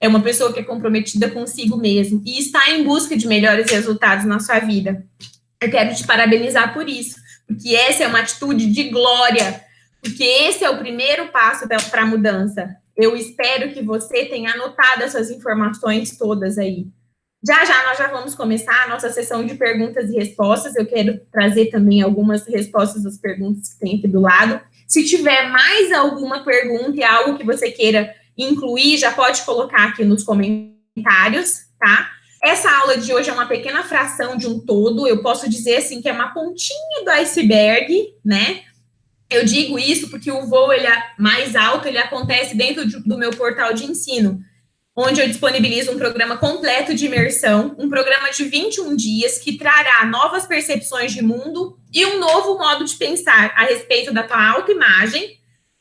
É uma pessoa que é comprometida consigo mesmo e está em busca de melhores resultados na sua vida. Eu quero te parabenizar por isso, porque essa é uma atitude de glória, porque esse é o primeiro passo para a mudança. Eu espero que você tenha anotado essas informações todas aí. Já nós já vamos começar a nossa sessão de perguntas e respostas. Eu quero trazer também algumas respostas às perguntas que tem aqui do lado. Se tiver mais alguma pergunta e algo que você queira incluir, já pode colocar aqui nos comentários, tá? Essa aula de hoje é uma pequena fração de um todo, eu posso dizer assim que é uma pontinha do iceberg, né? Eu digo isso porque o voo ele é mais alto, ele acontece dentro do meu portal de ensino, onde eu disponibilizo um programa completo de imersão, um programa de 21 dias que trará novas percepções de mundo e um novo modo de pensar a respeito da tua autoimagem,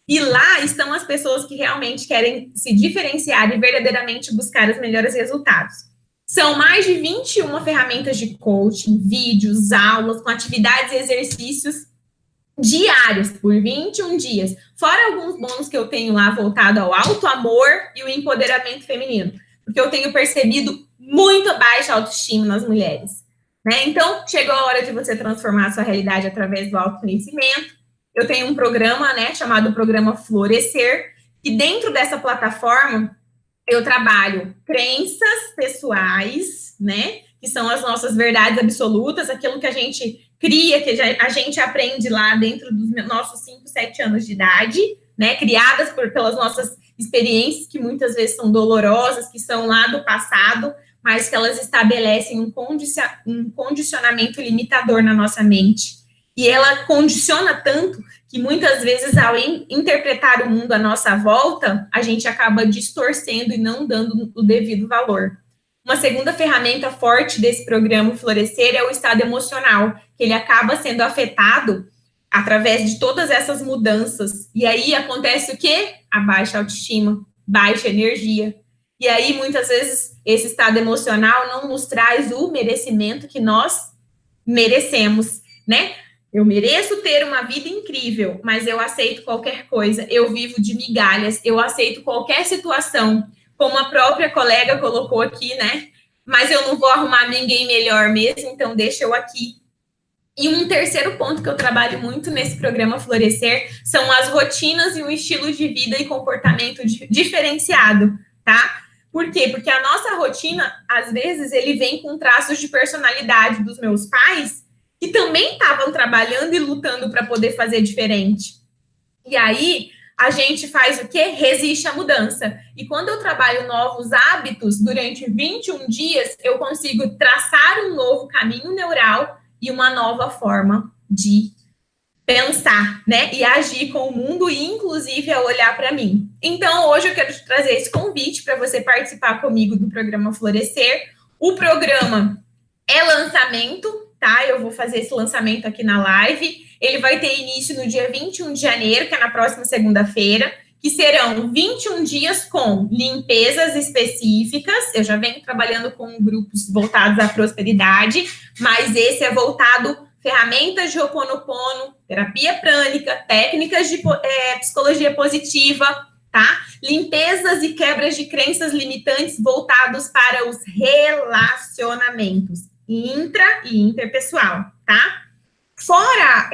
E lá estão as pessoas que realmente querem se diferenciar e verdadeiramente buscar os melhores resultados. São mais de 21 ferramentas de coaching, vídeos, aulas, com atividades e exercícios diários, por 21 dias. Fora alguns bônus que eu tenho lá voltado ao auto-amor e o empoderamento feminino. Porque eu tenho percebido muito baixa autoestima nas mulheres. Né? Então, chegou a hora de você transformar a sua realidade através do autoconhecimento. Eu tenho um programa, né, chamado Programa Florescer, que dentro dessa plataforma eu trabalho crenças pessoais, né, que são as nossas verdades absolutas, aquilo que a gente cria, que a gente aprende lá dentro dos nossos 5, 7 anos de idade, né, criadas pelas nossas experiências, que muitas vezes são dolorosas, que são lá do passado, mas que elas estabelecem um condicionamento limitador na nossa mente. E ela condiciona tanto que muitas vezes, ao interpretar o mundo à nossa volta, a gente acaba distorcendo e não dando o devido valor. Uma segunda ferramenta forte desse programa Florescer é o estado emocional, que ele acaba sendo afetado através de todas essas mudanças. E aí acontece o quê? A baixa autoestima, baixa energia. E aí, muitas vezes, esse estado emocional não nos traz o merecimento que nós merecemos, né? Eu mereço ter uma vida incrível, mas eu aceito qualquer coisa, eu vivo de migalhas, eu aceito qualquer situação, como a própria colega colocou aqui, né? Mas eu não vou arrumar ninguém melhor mesmo, então deixa eu aqui. E um terceiro ponto que eu trabalho muito nesse programa Florescer são as rotinas e o estilo de vida e comportamento diferenciado, tá? Por quê? Porque a nossa rotina, às vezes, ele vem com traços de personalidade dos meus pais, que também estavam trabalhando e lutando para poder fazer diferente. E aí, a gente faz o quê? Resiste à mudança. E quando eu trabalho novos hábitos, durante 21 dias, eu consigo traçar um novo caminho neural e uma nova forma de pensar, né? E agir com o mundo e, inclusive, a olhar para mim. Então, hoje eu quero te trazer esse convite para você participar comigo do programa Florescer. O programa é lançamento, tá? Eu vou fazer esse lançamento aqui na live. Ele vai ter início no dia 21 de janeiro, que é na próxima segunda-feira, que serão 21 dias com limpezas específicas. Eu já venho trabalhando com grupos voltados à prosperidade, mas esse é voltado ferramentas de Ho'oponopono, terapia prânica, técnicas de psicologia positiva, tá? Limpezas e quebras de crenças limitantes voltados para os relacionamentos intra e interpessoal, tá? Fora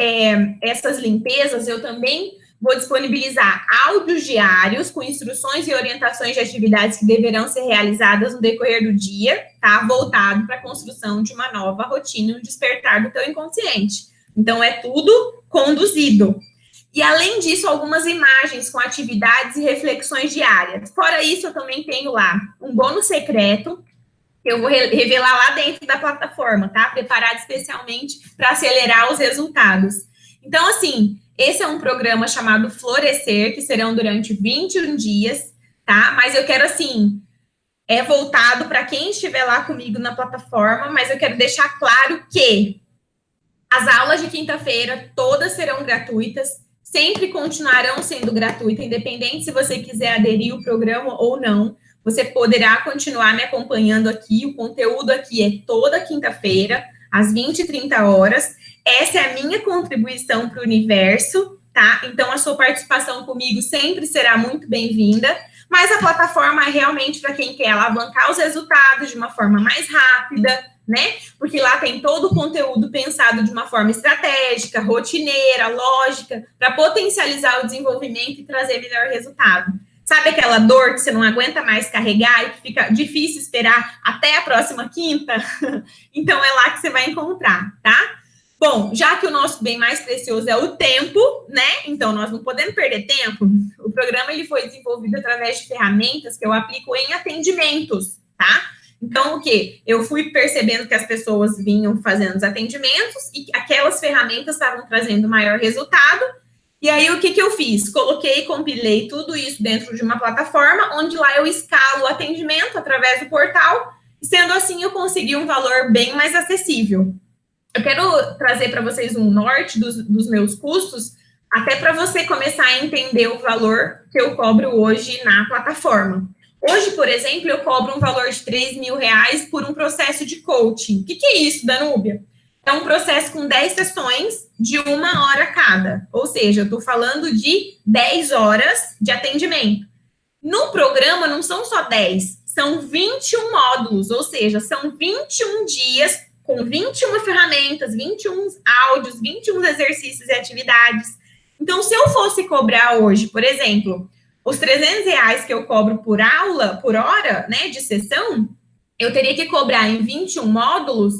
essas limpezas, eu também vou disponibilizar áudios diários com instruções e orientações de atividades que deverão ser realizadas no decorrer do dia, tá? Voltado para a construção de uma nova rotina e um despertar do teu inconsciente. Então, é tudo conduzido. E, além disso, algumas imagens com atividades e reflexões diárias. Fora isso, eu também tenho lá um bônus secreto, que eu vou revelar lá dentro da plataforma, tá? Preparado especialmente para acelerar os resultados. Então, assim, esse é um programa chamado Florescer, que serão durante 21 dias, tá? Mas eu quero, assim, voltado para quem estiver lá comigo na plataforma, mas eu quero deixar claro que as aulas de quinta-feira todas serão gratuitas, sempre continuarão sendo gratuitas, independente se você quiser aderir ao programa ou não. Você poderá continuar me acompanhando aqui, o conteúdo aqui é toda quinta-feira, às 20h30. Essa é a minha contribuição para o universo, tá? Então, a sua participação comigo sempre será muito bem-vinda, mas a plataforma é realmente para quem quer alavancar os resultados de uma forma mais rápida, né? Porque lá tem todo o conteúdo pensado de uma forma estratégica, rotineira, lógica, para potencializar o desenvolvimento e trazer melhor resultado. Sabe aquela dor que você não aguenta mais carregar e que fica difícil esperar até a próxima quinta? Então, é lá que você vai encontrar, tá? Bom, já que o nosso bem mais precioso é o tempo, né? Então, nós não podemos perder tempo. O programa ele foi desenvolvido através de ferramentas que eu aplico em atendimentos, tá? Então, o quê? Eu fui percebendo que as pessoas vinham fazendo os atendimentos e aquelas ferramentas estavam trazendo maior resultado. E aí, o que eu fiz? Coloquei e compilei tudo isso dentro de uma plataforma, onde lá eu escalo o atendimento através do portal, e sendo assim, eu consegui um valor bem mais acessível. Eu quero trazer para vocês um norte dos meus custos, Até para você começar a entender o valor que eu cobro hoje na plataforma. Hoje, por exemplo, eu cobro um valor de R$ 3.000 por um processo de coaching. O que é isso, Danúbia? É um processo com 10 sessões de 1 hora cada. Ou seja, eu estou falando de 10 horas de atendimento. No programa, não são só 10, são 21 módulos. Ou seja, são 21 dias com 21 ferramentas, 21 áudios, 21 exercícios e atividades. Então, se eu fosse cobrar hoje, por exemplo, os R$ 300 que eu cobro por aula, por hora, né, de sessão, eu teria que cobrar em 21 módulos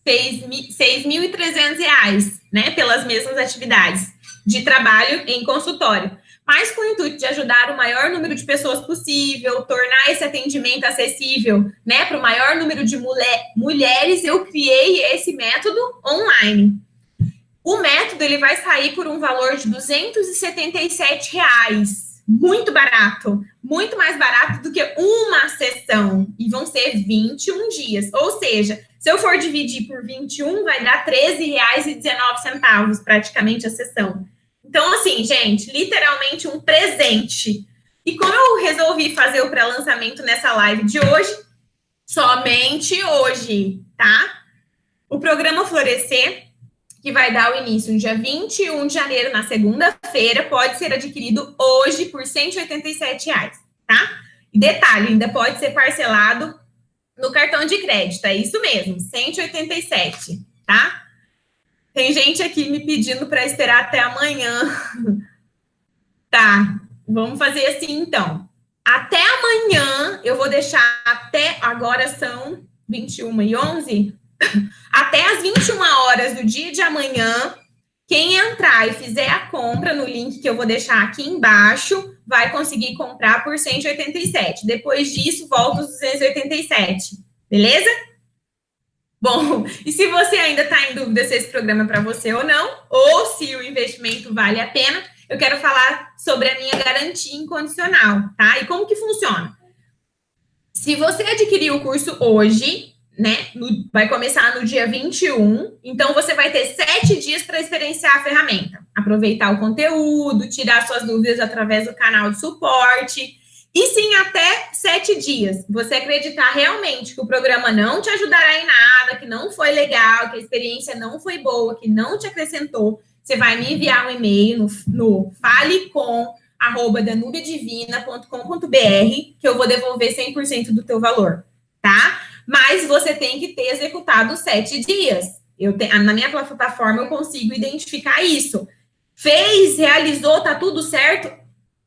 R$ 6.300, né, pelas mesmas atividades de trabalho em consultório. Mas com o intuito de ajudar o maior número de pessoas possível, tornar esse atendimento acessível, né, para o maior número de mulheres, eu criei esse método online. O método, ele vai sair por um valor de R$ 277. Muito barato. Muito mais barato do que uma sessão. E vão ser 21 dias. Ou seja, se eu for dividir por 21, vai dar R$ 13,19, praticamente, a sessão. Então, assim, gente, literalmente um presente. E como eu resolvi fazer o pré-lançamento nessa live de hoje, somente hoje, tá? O programa Florescer, que vai dar o início no dia 21 de janeiro, na segunda-feira, pode ser adquirido hoje por R$ 187, tá? E detalhe, ainda pode ser parcelado no cartão de crédito, é isso mesmo, 187, tá? Tem gente aqui me pedindo para esperar até amanhã. Tá, vamos fazer assim, então. Até amanhã, eu vou deixar até, agora são 21h11, até as 21 horas do dia de amanhã, quem entrar e fizer a compra no link que eu vou deixar aqui embaixo, vai conseguir comprar por 187. Depois disso, volta os 287, beleza? Bom, e se você ainda está em dúvida se esse programa é para você ou não, ou se o investimento vale a pena, eu quero falar sobre a minha garantia incondicional, tá? E como que funciona? Se você adquirir o curso hoje, né, vai começar no dia 21, então você vai ter 7 dias para experienciar a ferramenta, aproveitar o conteúdo, tirar suas dúvidas através do canal de suporte, e sim, até 7 dias. Você acreditar realmente que o programa não te ajudará em nada, que não foi legal, que a experiência não foi boa, que não te acrescentou, você vai me enviar um e-mail no falecom@danubiadivina.com.br, que eu vou devolver 100% do teu valor, tá? Mas você tem que ter executado 7 dias. Na minha plataforma, eu consigo identificar isso. Fez, realizou, tá tudo certo?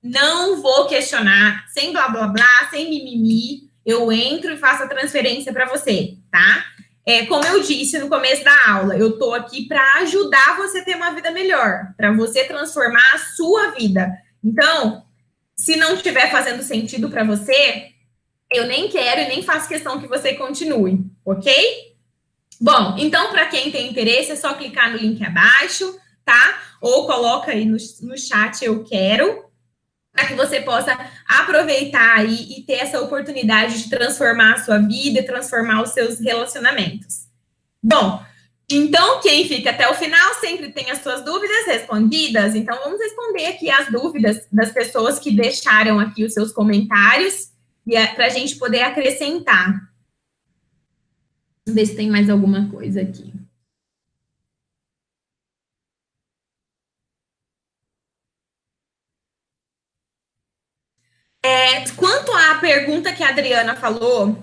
Não vou questionar, sem blá, blá, blá, sem mimimi. Eu entro e faço a transferência para você, tá? Como eu disse no começo da aula, eu tô aqui para ajudar você a ter uma vida melhor, para você transformar a sua vida. Então, se não estiver fazendo sentido para você, eu nem quero e nem faço questão que você continue, ok? Bom, então, para quem tem interesse, é só clicar no link abaixo, tá? Ou coloca aí no chat, eu quero, para que você possa aproveitar aí e ter essa oportunidade de transformar a sua vida e transformar os seus relacionamentos. Bom, então, quem fica até o final sempre tem as suas dúvidas respondidas. Então, vamos responder aqui as dúvidas das pessoas que deixaram aqui os seus comentários e para a gente poder acrescentar. Vamos ver se tem mais alguma coisa aqui. Quanto à pergunta que a Adriana falou,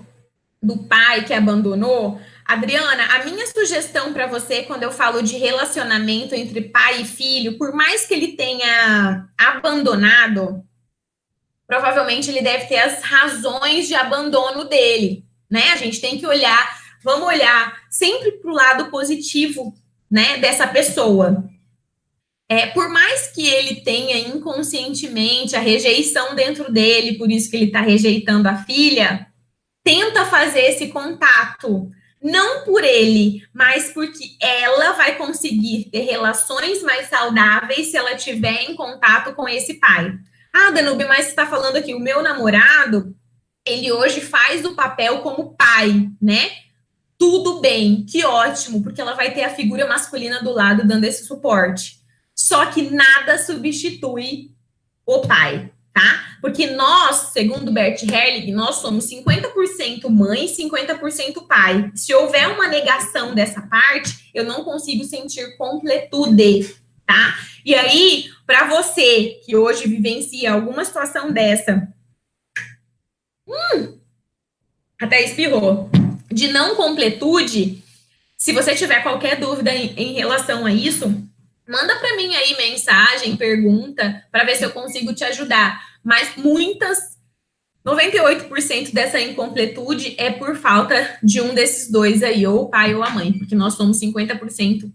do pai que abandonou, Adriana, a minha sugestão para você, quando eu falo de relacionamento entre pai e filho, por mais que ele tenha abandonado, provavelmente ele deve ter as razões de abandono dele, né? A gente tem que olhar, vamos olhar sempre para o lado positivo, né, dessa pessoa. Por mais que ele tenha inconscientemente a rejeição dentro dele, por isso que ele está rejeitando a filha, tenta fazer esse contato, não por ele, mas porque ela vai conseguir ter relações mais saudáveis se ela tiver em contato com esse pai. Ah, Danúbia, mas você está falando aqui, o meu namorado, ele hoje faz o papel como pai, né? Tudo bem, que ótimo, porque ela vai ter a figura masculina do lado dando esse suporte. Só que nada substitui o pai, tá? Porque nós, segundo Bert Helling, nós somos 50% mãe e 50% pai. Se houver uma negação dessa parte, eu não consigo sentir completude, tá? E aí, para você que hoje vivencia alguma situação dessa, até espirrou, de não completude, se você tiver qualquer dúvida em relação a isso, manda para mim aí mensagem, pergunta, para ver se eu consigo te ajudar. Mas 98% dessa incompletude é por falta de um desses dois aí, ou o pai ou a mãe, porque nós somos 50%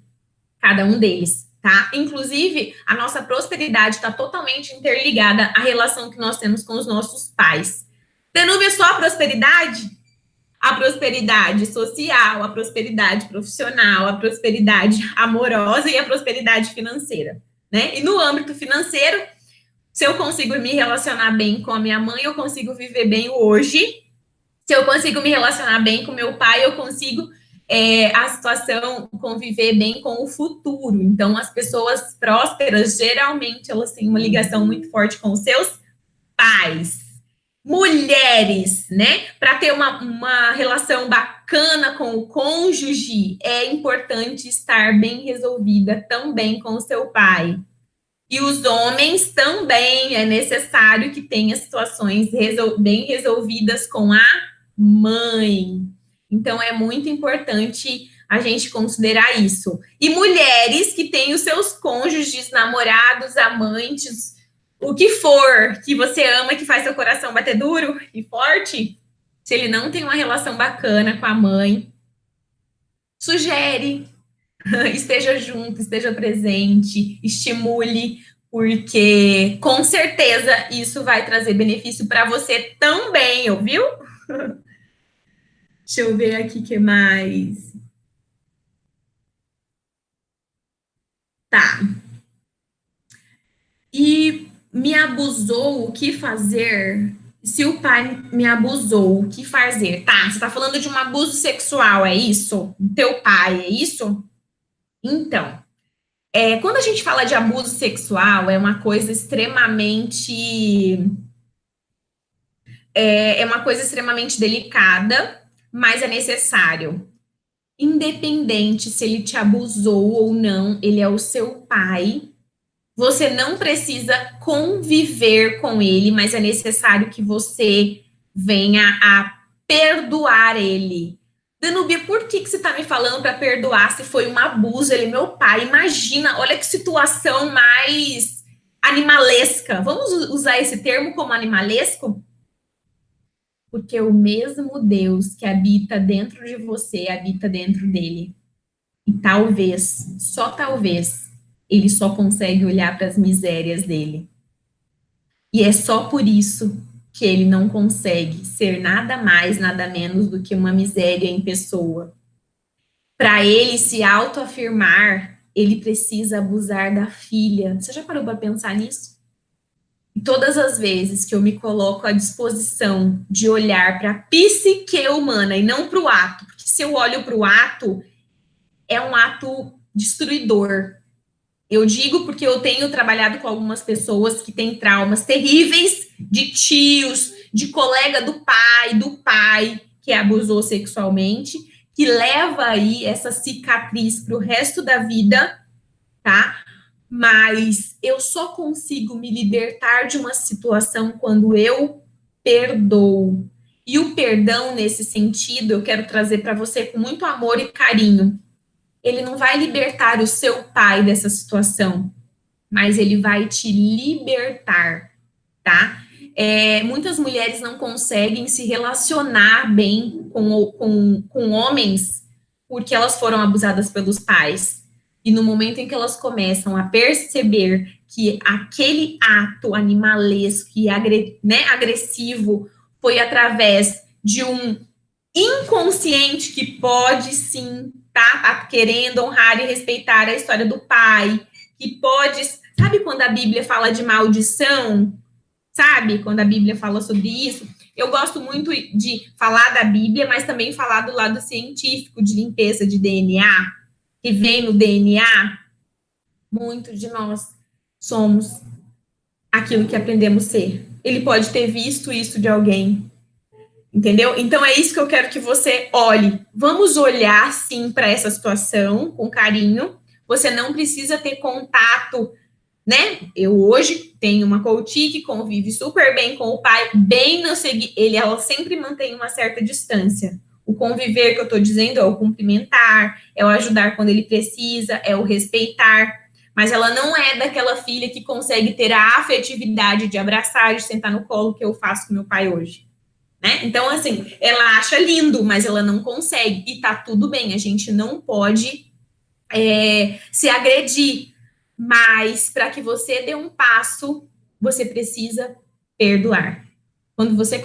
cada um deles, tá? Inclusive, a nossa prosperidade está totalmente interligada à relação que nós temos com os nossos pais. Danúbia, só a prosperidade? A prosperidade social, a prosperidade profissional, a prosperidade amorosa e a prosperidade financeira, né? E no âmbito financeiro, se eu consigo me relacionar bem com a minha mãe, eu consigo viver bem hoje. Se eu consigo me relacionar bem com meu pai, eu consigo a situação conviver bem com o futuro. Então, as pessoas prósperas, geralmente, elas têm uma ligação muito forte com os seus pais. Mulheres, né? Para ter uma relação bacana com o cônjuge, é importante estar bem resolvida também com o seu pai. E os homens também é necessário que tenha situações bem resolvidas com a mãe. Então, é muito importante a gente considerar isso. E mulheres que têm os seus cônjuges, namorados, amantes, o que for que você ama, que faz seu coração bater duro e forte, se ele não tem uma relação bacana com a mãe, sugere, esteja junto, esteja presente, estimule, porque com certeza isso vai trazer benefício para você também, ouviu? Deixa eu ver aqui o que mais. Tá. E me abusou, o que fazer? Se o pai me abusou, o que fazer? Tá, você tá falando de um abuso sexual, é isso? Teu pai, é isso? Então, quando a gente fala de abuso sexual, é uma coisa extremamente... É uma coisa extremamente delicada, mas é necessário. Independente se ele te abusou ou não, ele é o seu pai. Você não precisa conviver com ele, mas é necessário que você venha a perdoar ele. Danúbia, por que você está me falando para perdoar se foi um abuso? Ele é meu pai. Imagina, olha que situação mais animalesca. Vamos usar esse termo como animalesco? Porque o mesmo Deus que habita dentro de você habita dentro dele. E talvez, só talvez, ele só consegue olhar para as misérias dele. E é só por isso que ele não consegue ser nada mais, nada menos do que uma miséria em pessoa. Para ele se autoafirmar, ele precisa abusar da filha. Você já parou para pensar nisso? E todas as vezes que eu me coloco à disposição de olhar para a psique humana e não para o ato, porque se eu olho para o ato, é um ato destruidor. Eu digo porque eu tenho trabalhado com algumas pessoas que têm traumas terríveis de tios, de colega do pai que abusou sexualmente, que leva aí essa cicatriz para o resto da vida, tá? Mas eu só consigo me libertar de uma situação quando eu perdoo. E o perdão, nesse sentido, eu quero trazer para você com muito amor e carinho. Ele não vai libertar o seu pai dessa situação, mas ele vai te libertar, tá? Muitas mulheres não conseguem se relacionar bem com homens porque elas foram abusadas pelos pais. E no momento em que elas começam a perceber que aquele ato animalesco e agressivo foi através de um inconsciente que pode sim tá querendo honrar e respeitar a história do pai, que pode... Sabe quando a Bíblia fala de maldição? Sabe quando a Bíblia fala sobre isso? Eu gosto muito de falar da Bíblia, mas também falar do lado científico de limpeza de DNA, que vem no DNA. muito de nós somos aquilo que aprendemos ser. Ele pode ter visto isso de alguém, entendeu? Então é isso que eu quero que você olhe. Vamos olhar, sim, para essa situação com carinho. Você não precisa ter contato, né? Eu hoje tenho uma coach que convive super bem com o pai, bem no seguir, ela sempre mantém uma certa distância. O conviver que eu tô dizendo é o cumprimentar, é o ajudar quando ele precisa, é o respeitar, mas ela não é daquela filha que consegue ter a afetividade de abraçar, de sentar no colo que eu faço com meu pai hoje, né? Então, assim, ela acha lindo, mas ela não consegue, e tá tudo bem, a gente não pode se agredir, mas para que você dê um passo, você precisa perdoar. Quando você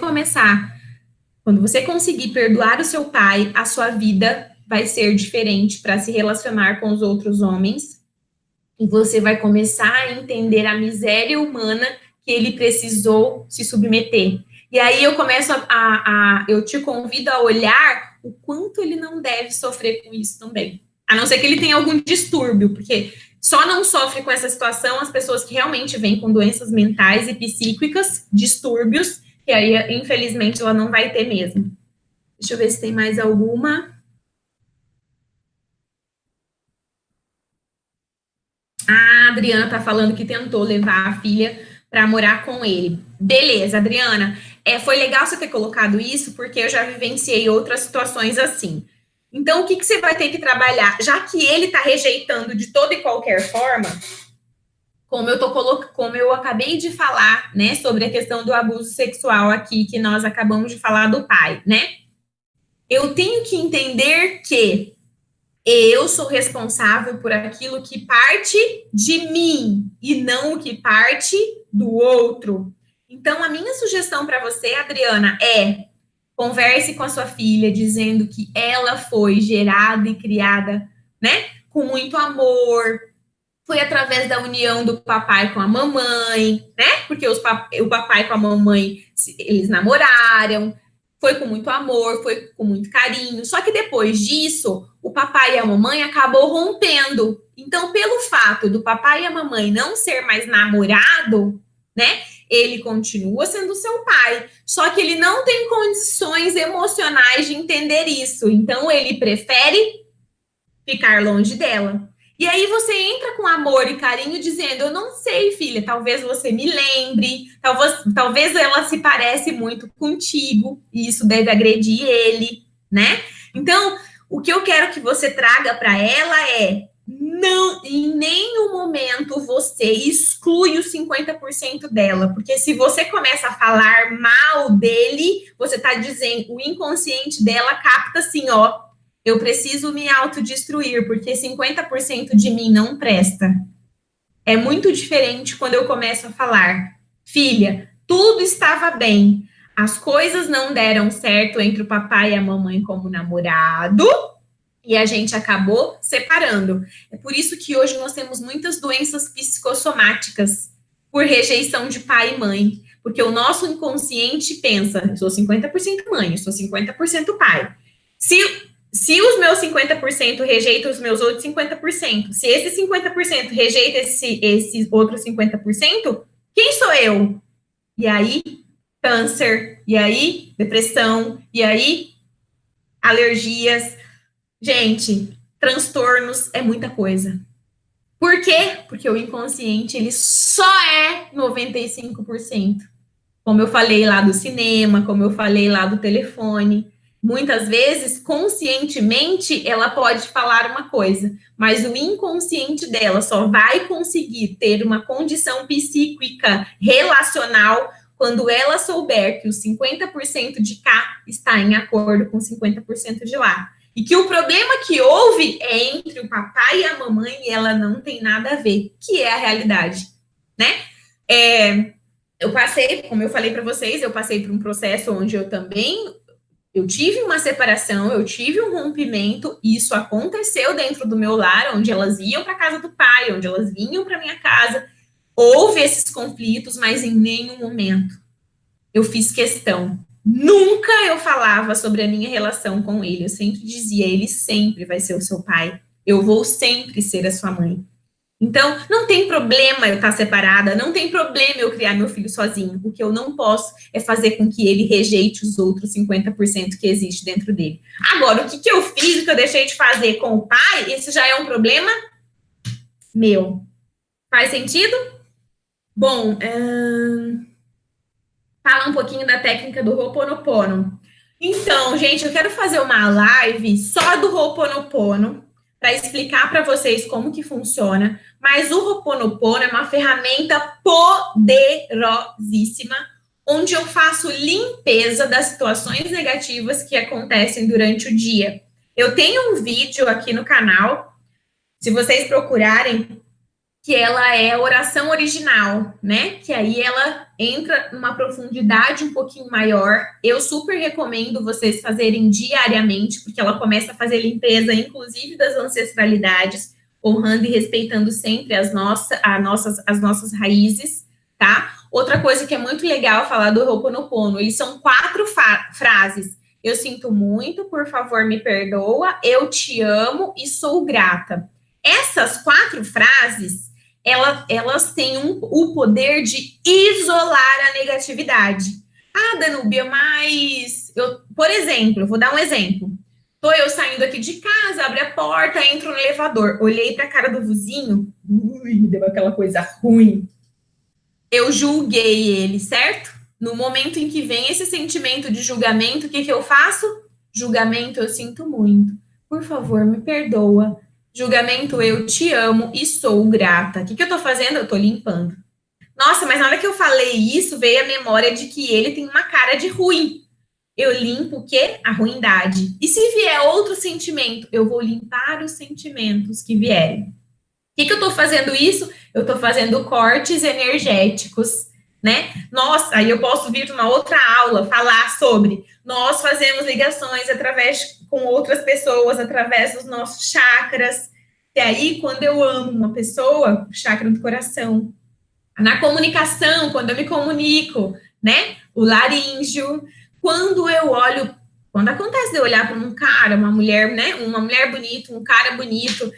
conseguir perdoar o seu pai, a sua vida vai ser diferente para se relacionar com os outros homens, e você vai começar a entender a miséria humana que ele precisou se submeter. E aí eu começo eu te convido a olhar o quanto ele não deve sofrer com isso também. A não ser que ele tenha algum distúrbio, porque só não sofre com essa situação as pessoas que realmente vêm com doenças mentais e psíquicas, distúrbios, que aí, infelizmente, ela não vai ter mesmo. Deixa eu ver se tem mais alguma. A Adriana tá falando que tentou levar a filha para morar com ele. Beleza, Adriana. Foi legal você ter colocado isso, porque eu já vivenciei outras situações assim. Então, o que você vai ter que trabalhar? Já que ele está rejeitando de toda e qualquer forma, como eu acabei de falar, né, sobre a questão do abuso sexual aqui, que nós acabamos de falar do pai, né? Eu tenho que entender que eu sou responsável por aquilo que parte de mim e não o que parte do outro. Então, a minha sugestão para você, Adriana, converse com a sua filha, dizendo que ela foi gerada e criada, né, com muito amor, foi através da união do papai com a mamãe, né, porque o papai com a mamãe, eles namoraram, foi com muito amor, foi com muito carinho, só que depois disso, o papai e a mamãe acabou rompendo. Então, pelo fato do papai e a mamãe não ser mais namorado, né, ele continua sendo seu pai, só que ele não tem condições emocionais de entender isso, então ele prefere ficar longe dela. E aí você entra com amor e carinho dizendo, eu não sei, filha, talvez você me lembre, talvez ela se parece muito contigo, e isso deve agredir ele, né? Então, o que eu quero que você traga para ela não, em nenhum momento você exclui os 50% dela, porque se você começa a falar mal dele, você está dizendo, o inconsciente dela capta assim, ó, eu preciso me autodestruir, porque 50% de mim não presta. É muito diferente quando eu começo a falar, filha, tudo estava bem, as coisas não deram certo entre o papai e a mamãe como namorado, e a gente acabou separando. É por isso que hoje nós temos muitas doenças psicossomáticas por rejeição de pai e mãe, porque o nosso inconsciente pensa, eu sou 50% mãe, eu sou 50% pai. Se os meus 50% rejeitam os meus outros 50%, se esse 50% rejeita esse outro 50%, quem sou eu? E aí, câncer, e aí, depressão, e aí, alergias. Gente, transtornos é muita coisa. Por quê? Porque o inconsciente, ele só é 95%. Como eu falei lá do cinema, como eu falei lá do telefone. Muitas vezes, conscientemente, ela pode falar uma coisa, mas o inconsciente dela só vai conseguir ter uma condição psíquica relacional quando ela souber que os 50% de cá está em acordo com 50% de lá. E que o problema que houve é entre o papai e a mamãe e ela não tem nada a ver, que é a realidade, né? Eu passei, como eu falei para vocês, eu passei por um processo onde eu tive uma separação, eu tive um rompimento, e isso aconteceu dentro do meu lar, onde elas iam para a casa do pai, onde elas vinham para minha casa, houve esses conflitos, mas em nenhum momento eu fiz questão. Nunca eu falava sobre a minha relação com ele, eu sempre dizia, ele sempre vai ser o seu pai, eu vou sempre ser a sua mãe. Então, não tem problema eu estar separada, não tem problema eu criar meu filho sozinho. O que eu não posso é fazer com que ele rejeite os outros 50% que existe dentro dele. Agora, o que eu fiz, o que eu deixei de fazer com o pai, esse já é um problema meu. Faz sentido? Bom, fala um pouquinho da técnica do Ho'oponopono. Então, gente, eu quero fazer uma live só do Ho'oponopono para explicar para vocês como que funciona, mas o Ho'oponopono é uma ferramenta poderosíssima, onde eu faço limpeza das situações negativas que acontecem durante o dia. Eu tenho um vídeo aqui no canal, se vocês procurarem, que ela é a oração original, né? Que aí ela entra numa profundidade um pouquinho maior. Eu super recomendo vocês fazerem diariamente, porque ela começa a fazer limpeza, inclusive das ancestralidades, honrando e respeitando sempre as nossas raízes, tá? Outra coisa que é muito legal falar do Ho'oponopono, eles são 4 frases. Eu sinto muito, por favor, me perdoa, eu te amo e sou grata. Essas 4 frases, elas têm o poder de isolar a negatividade. Ah, Danúbia, mas... por exemplo, vou dar um exemplo. Tô eu saindo aqui de casa, abro a porta, entro no elevador. Olhei para a cara do vizinho, deu aquela coisa ruim. Eu julguei ele, certo? No momento em que vem esse sentimento de julgamento, o que eu faço? Julgamento, eu sinto muito. Por favor, me perdoa. Julgamento, eu te amo e sou grata. O que eu tô fazendo? Eu tô limpando. Nossa, mas na hora que eu falei isso, veio a memória de que ele tem uma cara de ruim. Eu limpo o quê? A ruindade. E se vier outro sentimento, eu vou limpar os sentimentos que vierem. O que eu tô fazendo isso? Eu tô fazendo cortes energéticos, né? Nossa, aí eu posso vir numa outra aula falar sobre nós fazemos ligações com outras pessoas através dos nossos chakras. E aí, quando eu amo uma pessoa, o chakra do coração. Na comunicação, quando eu me comunico, né? O laríngeo. Quando acontece de eu olhar para um cara, uma mulher, né? Uma mulher bonita, um cara bonito,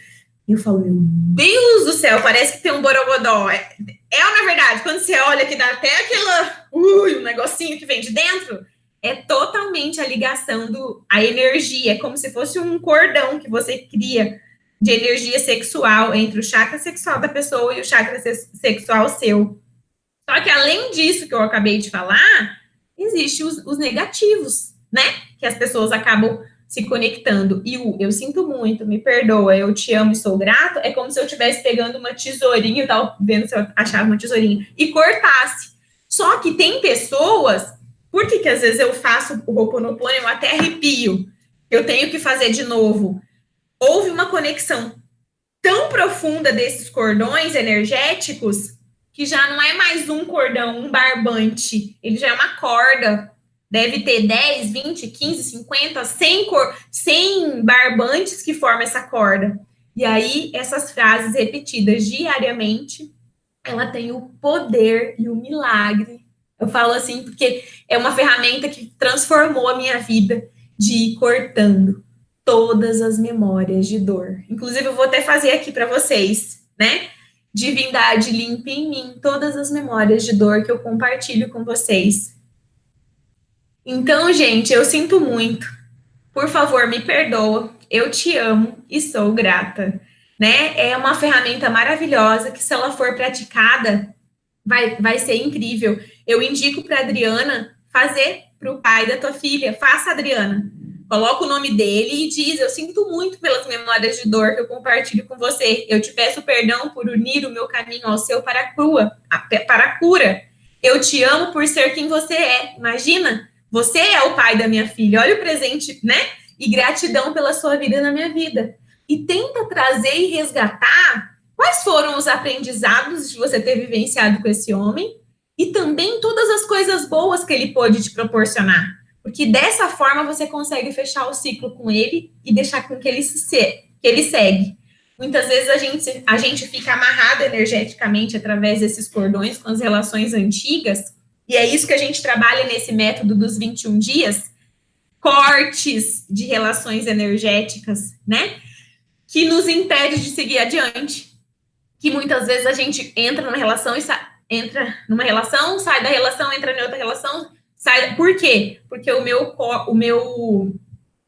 eu falo, meu Deus do céu, parece que tem um borogodó. Na verdade, quando você olha que dá até um negocinho que vem de dentro, é totalmente a ligação a energia, é como se fosse um cordão que você cria de energia sexual entre o chakra sexual da pessoa e o chakra sexual seu. Só que além disso que eu acabei de falar, existem os negativos, né? Que as pessoas acabam se conectando. E eu sinto muito, me perdoa, eu te amo e sou grato, é como se eu estivesse pegando uma tesourinha, eu tava vendo se eu achava uma tesourinha, e cortasse. Só que tem pessoas, por que às vezes eu faço o Ho'oponopono, eu até arrepio, eu tenho que fazer de novo. Houve uma conexão tão profunda desses cordões energéticos, que já não é mais um cordão, um barbante, ele já é uma corda. Deve ter 10, 20, 15, 50, 100 barbantes que formam essa corda. E aí, essas frases repetidas diariamente, ela tem o poder e o milagre. Eu falo assim porque é uma ferramenta que transformou a minha vida, de ir cortando todas as memórias de dor. Inclusive, eu vou até fazer aqui para vocês, né? Divindade, limpe em mim todas as memórias de dor que eu compartilho com vocês. Então, gente, eu sinto muito. Por favor, me perdoa. Eu te amo e sou grata. Né? É uma ferramenta maravilhosa que, se ela for praticada, vai ser incrível. Eu indico para a Adriana fazer para o pai da tua filha. Faça, Adriana. Coloca o nome dele e diz: eu sinto muito pelas memórias de dor que eu compartilho com você. Eu te peço perdão por unir o meu caminho ao seu para a cura. Eu te amo por ser quem você é. Imagina? Você é o pai da minha filha, olha o presente, né? E gratidão pela sua vida na minha vida. E tenta trazer e resgatar quais foram os aprendizados de você ter vivenciado com esse homem e também todas as coisas boas que ele pôde te proporcionar. Porque dessa forma você consegue fechar o ciclo com ele e deixar com que ele segue. Muitas vezes a gente fica amarrado energeticamente através desses cordões com as relações antigas. E é isso que a gente trabalha nesse método dos 21 dias, cortes de relações energéticas, né? Que nos impede de seguir adiante, que muitas vezes a gente entra numa relação e entra numa relação, sai da relação, entra em outra relação, sai. Por quê? Porque o meu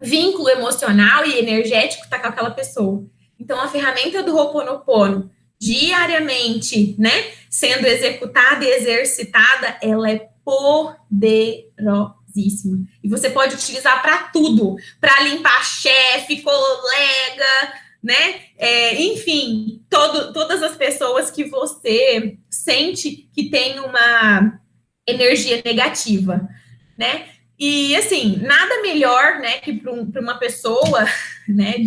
vínculo emocional e energético está com aquela pessoa. Então, a ferramenta do Ho'oponopono, diariamente, né, sendo executada e exercitada, ela é poderosíssima. E você pode utilizar para tudo, para limpar chefe, colega, né, enfim, todas as pessoas que você sente que tem uma energia negativa, né? E, assim, nada melhor, né, que para uma pessoa, né,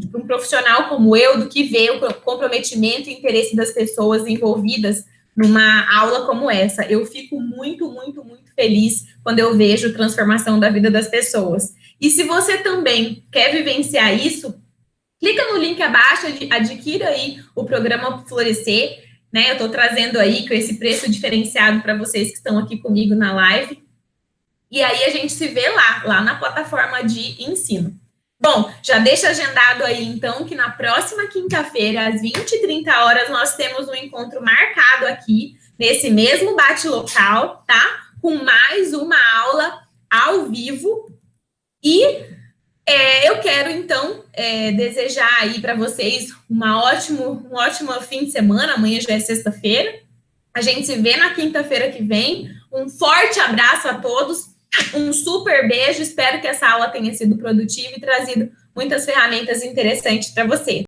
para um profissional como eu, do que ver o comprometimento e interesse das pessoas envolvidas numa aula como essa. Eu fico muito, muito, muito feliz quando eu vejo transformação da vida das pessoas. E se você também quer vivenciar isso, clica no link abaixo, adquira aí o programa Florescer, né? Eu estou trazendo aí com esse preço diferenciado para vocês que estão aqui comigo na live. E aí a gente se vê lá na plataforma de ensino. Bom, já deixa agendado aí, então, que na próxima quinta-feira, às 20h30, nós temos um encontro marcado aqui, nesse mesmo bate-local, tá? Com mais uma aula ao vivo. E eu quero, então, desejar aí para vocês um ótimo fim de semana. Amanhã já é sexta-feira. A gente se vê na quinta-feira que vem. Um forte abraço a todos. Um super beijo, espero que essa aula tenha sido produtiva e trazido muitas ferramentas interessantes para você.